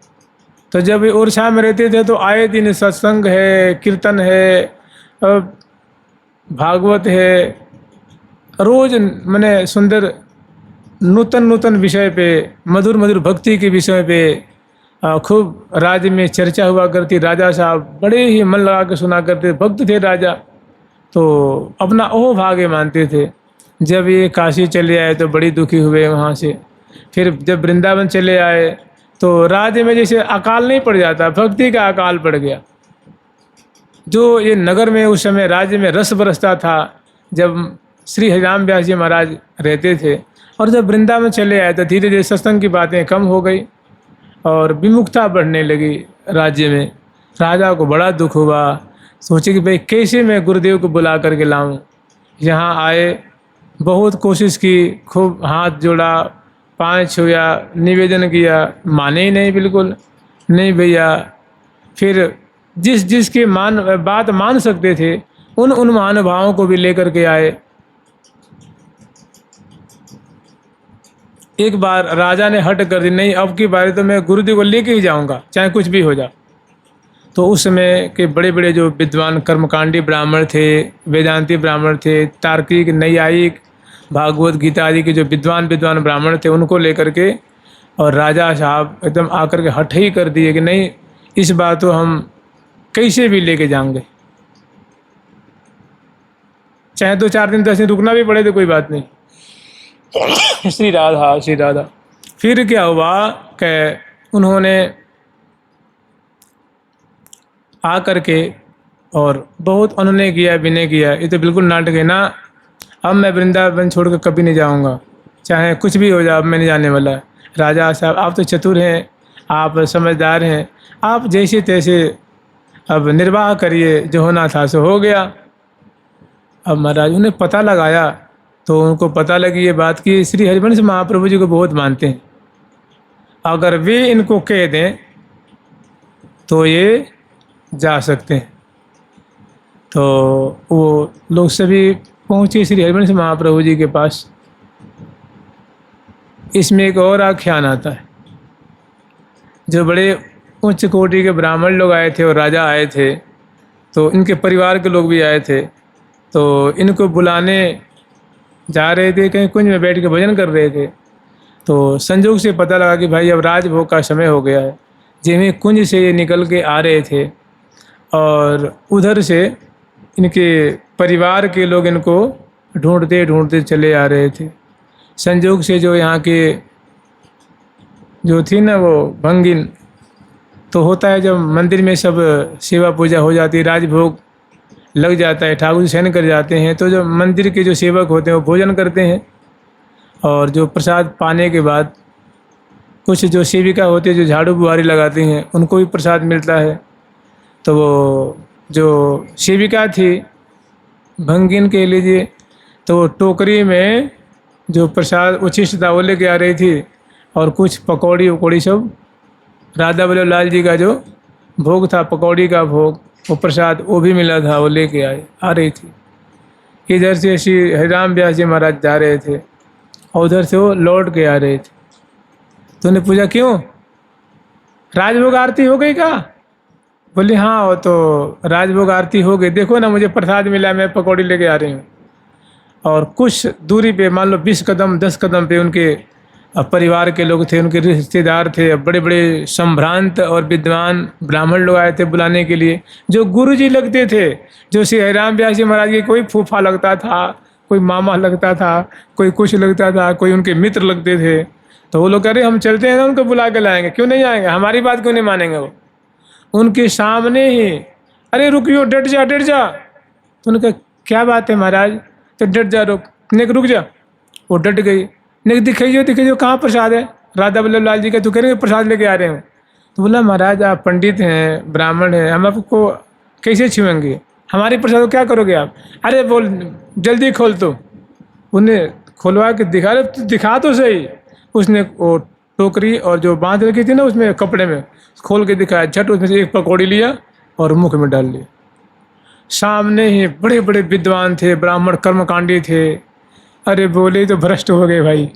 तो जब ओरछा में रहते थे तो आए दिन सत्संग है, कीर्तन है, भागवत है, रोज मैंने सुंदर नूतन नूतन विषय पे, मधुर मधुर भक्ति के विषय पे खूब राज्य में चर्चा हुआ करती। राजा साहब बड़े ही मन लगा के सुना करते, भक्त थे राजा, तो अपना ओह भाग्य मानते थे। जब ये काशी चले आए तो बड़ी दुखी हुए वहाँ से। फिर जब वृंदावन चले आए तो राज्य में जैसे अकाल नहीं पड़ जाता, भक्ति का अकाल पड़ गया। जो ये नगर में उस समय राज्य में रस बरसता था जब श्री हरिराम व्यास जी महाराज रहते थे, और जब वृंदावन चले आए तो धीरे धीरे सत्संग की बातें कम हो गई और विमुखता बढ़ने लगी राज्य में। राजा को बड़ा दुख हुआ, सोचे कि भाई कैसे मैं गुरुदेव को बुला करके लाऊं। यहाँ आए, बहुत कोशिश की, खूब हाथ जोड़ा, पाँव छुआ, निवेदन किया, माने ही नहीं, बिल्कुल नहीं भैया। फिर जिस जिसकी बात मान सकते थे उन महानुभावों को भी लेकर के आए। एक बार राजा ने हट कर दी, नहीं अब की बारी तो मैं गुरुदेव को लेके ही जाऊंगा, चाहे कुछ भी हो जाए। तो उस समय के बड़े बड़े जो विद्वान कर्मकांडी ब्राह्मण थे, वेदांती ब्राह्मण थे, तार्किक, नैयायिक, भागवत गीता आदि के जो विद्वान ब्राह्मण थे, उनको लेकर के और राजा साहब एकदम आकर के हट ही कर दिए कि नहीं, इस बात को हम कैसे भी लेके जाएंगे, चाहे 2-4 दिन 10 दिन रुकना भी पड़े तो कोई बात नहीं। श्री राधा श्री राधा। फिर क्या हुआ कि उन्होंने आ करके और बहुत उन्होंने किया, विनय किया, ये तो बिल्कुल नाटक है ना, अब मैं वृंदावन छोड़ कर कभी नहीं जाऊंगा, चाहे कुछ भी हो जाए, अब मैं नहीं जाने वाला। राजा साहब आप तो चतुर हैं, आप समझदार हैं, आप जैसे तैसे अब निर्वाह करिए, जो होना था सो हो गया। अब महाराज उन्हें पता लगाया तो उनको पता लगी ये बात कि श्री हरिवंश महाप्रभु जी को बहुत मानते हैं, अगर वे इनको कह दें तो ये जा सकते हैं। तो वो लोग सभी पहुँचे श्री हरिवंश महाप्रभु जी के पास। इसमें एक और आख्यान आता है, जो बड़े उच्च कोटि के ब्राह्मण लोग आए थे और राजा आए थे, तो इनके परिवार के लोग भी आए थे, तो इनको बुलाने जा रहे थे, कहीं कुंज में बैठ के भजन कर रहे थे। तो संजोग से पता लगा कि भाई अब राजभोग का समय हो गया है। जिन्हें कुंज से ये निकल के आ रहे थे और उधर से इनके परिवार के लोग इनको ढूंढते ढूंढते चले आ रहे थे। संजोग से जो यहाँ के जो थी ना वो भंगिन, तो होता है जब मंदिर में सब सेवा पूजा हो जाती है, राजभोग लग जाता है, ठाकुर जी शयन कर जाते हैं, तो जो मंदिर के जो सेवक होते हैं वो भोजन करते हैं, और जो प्रसाद पाने के बाद कुछ जो सेविका होती है जो झाड़ू बुहारी लगाती हैं उनको भी प्रसाद मिलता है। तो वो जो सेविका थी भंगिन के लीजिए, तो वो टोकरी में जो प्रसाद उच्छिष्ट था वो लेके आ रही थी, और कुछ पकौड़ी वकौड़ी सब राधा वल्लभ लाल जी का जो भोग था, पकौड़ी का भोग, वो प्रसाद वो भी मिला था, वो लेके आ रही थी। इधर से श्री हरिराम व्यास जी महाराज जा रहे थे और उधर से वो लौट के आ रहे थे। तो उन्हें पूछा क्यों, राजभोग आरती हो गई क्या? बोले हाँ, वो तो राजभोग आरती हो गई, देखो ना मुझे प्रसाद मिला, मैं पकौड़ी लेके आ रही हूँ। और कुछ दूरी पे, मान लो 20 कदम 10 कदम पे उनके परिवार के लोग थे, उनके रिश्तेदार थे, बड़े बड़े संभ्रांत और विद्वान ब्राह्मण लोग आए थे बुलाने के लिए, जो गुरु जी लगते थे, जो श्री हरिराम व्यास जी महाराज के कोई फूफा लगता था, कोई मामा लगता था, कोई कुछ लगता था, कोई उनके मित्र लगते थे। तो वो लोग कह रहे हम चलते हैं ना, उनको बुला के लाएंगे। क्यों नहीं आएंगे, हमारी बात क्यों नहीं मानेंगे वो। उनके सामने ही, अरे रुकियो, डट जा डट जा। तो उन्होंने कहा क्या बात है महाराज, तो डट जा, रुक जा। वो डट गई। ने दिखाइए कहाँ प्रसाद है, राधा वल्लभ लाल जी का। तो कह रहे प्रसाद लेके आ रहे हो। तो बोला महाराज आप पंडित हैं, ब्राह्मण हैं, हम आपको कैसे छुएंगे, हमारे प्रसाद को क्या करोगे आप। अरे बोल जल्दी खोल। तो उन्हें खोलवा के दिखा रहे, तो दिखा तो सही। उसने वो टोकरी और जो बांध रखी थी ना उसमें कपड़े में खोल के दिखाया, झट उसमें से एक पकौड़ी लिया और मुख में डाल लिया। सामने ही बड़े बड़े विद्वान थे, ब्राह्मण कर्मकांडी थे। अरे बोले तो भ्रष्ट हो गए भाई।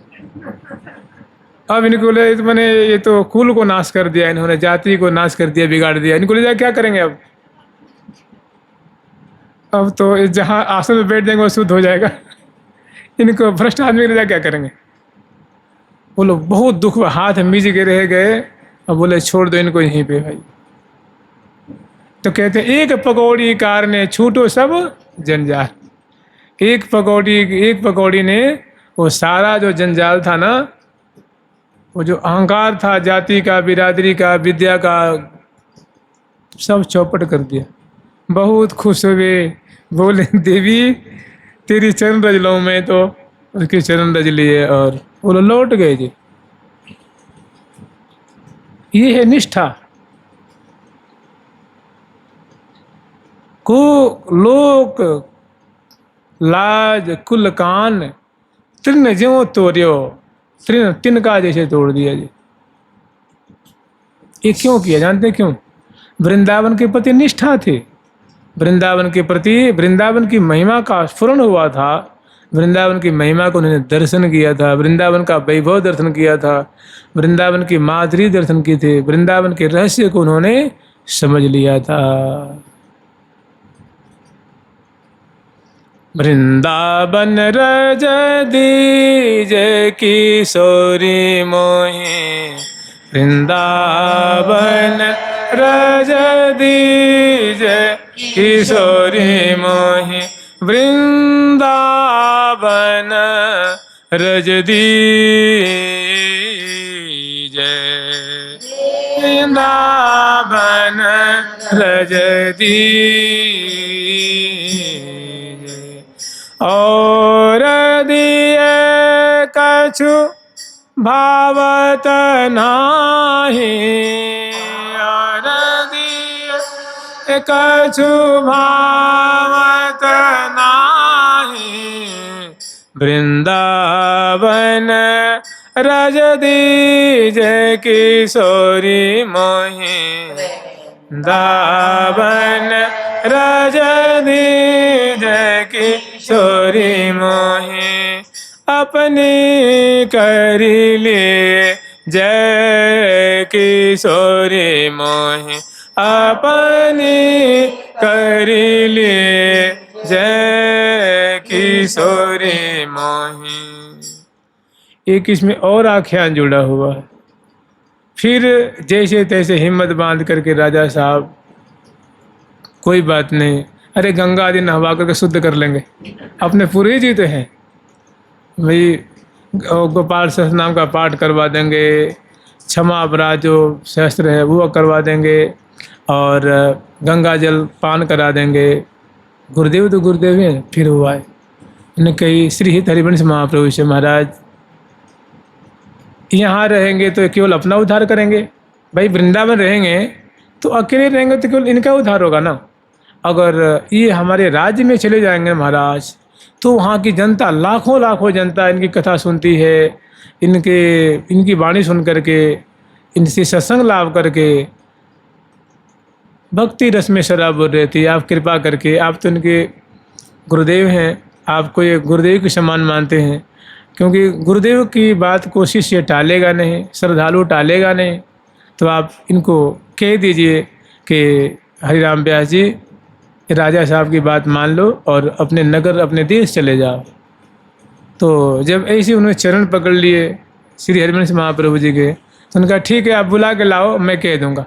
अब इनको बोले तो मैंने ये तो कुल को नाश कर दिया, इन्होंने जाति को नाश कर दिया, बिगाड़ दिया। इनको ले जाकर क्या करेंगे अब तो जहाँ आसन में बैठ जाएंगे वो शुद्ध हो जाएगा। इनको भ्रष्ट आदमी ले जाकर क्या करेंगे। वो लोग बहुत दुख, हाथ मीज के रह गए। अब बोले छोड़ दो इनको यहीं पे भाई। तो कहते हैं एक पकौड़ी कारने छूटो सब जंजाल। एक पकौड़ी ने वो सारा जो जंजाल था ना, वो जो अहंकार था जाति का, बिरादरी का, विद्या का, सब चौपट कर दिया। बहुत खुश हुए, बोले देवी तेरी चरण रज लो। मैं तो उसके चरण रज लिए और वो लोग लौट गए जी। ये है निष्ठा। को लोक लाज कुल कान तृण ज्यों तोड़ियो, तृण तिनका जैसे तोड़ दिया जी। ये क्यों किया जानते क्यों। वृंदावन के प्रति निष्ठा थी, वृंदावन के प्रति, वृंदावन की महिमा का स्फुरण हुआ था, वृंदावन की महिमा को उन्होंने दर्शन किया था, वृंदावन का वैभव दर्शन किया था, वृंदावन की माधुरी दर्शन की थी, वृंदावन के रहस्य को उन्होंने समझ लिया था। वृंदावन रज दीज किशोरी मोहि, वृंदावन रज दीज किशोरी मोहि, वृंदावन रज दीज, वृंदावन रज दीज। और दिए कछु भावत नाही, और दिए कछु भावत नाही, वृंदावन रज दीज किशोरी मोहि, वृंदावन रज दीज किशोरी मोहि, अपनी करी लिए जय किशोरी मोहि, अपनी करी लिए जय किशोरी मोहि। एक इसमें और आख्यान जुड़ा हुआ है। फिर जैसे तैसे हिम्मत बांध करके राजा साहब, कोई बात नहीं, अरे गंगा आदि नहवा करके शुद्ध कर लेंगे, अपने पूरे जी तो हैं भाई। गोपाल सहस्त्र नाम का पाठ करवा देंगे, क्षमा अपराध जो सहस्त्र है वो करवा देंगे, और गंगा जल पान करा देंगे। गुरुदेव तो गुरुदेव हैं। फिर हुआ है, उन्हें कही श्री हित हरिवंश महाप्रभु से, महाराज यहाँ रहेंगे तो केवल अपना उद्धार करेंगे, भाई वृंदावन रहेंगे तो अकेले रहेंगे तो केवल इनका उद्धार होगा ना। अगर ये हमारे राज्य में चले जाएंगे महाराज, तो वहाँ की जनता, लाखों लाखों जनता इनकी कथा सुनती है, इनकी वाणी सुन करके, इनसे सत्संग लाभ करके भक्ति रस में शराबुर रहती है। आप कृपा करके, आप तो इनके गुरुदेव हैं, आपको ये गुरुदेव के समान मानते हैं, क्योंकि गुरुदेव की बात को शिष्य टालेगा नहीं, श्रद्धालु टालेगा नहीं। तो आप इनको कह दीजिए कि हरिराम व्यास जी, राजा साहब की बात मान लो और अपने नगर, अपने देश चले जाओ। तो जब ऐसे उन्होंने चरण पकड़ लिए श्री हरिवंश महाप्रभु जी के, तो उनका ठीक है आप बुला के लाओ, मैं कह दूंगा।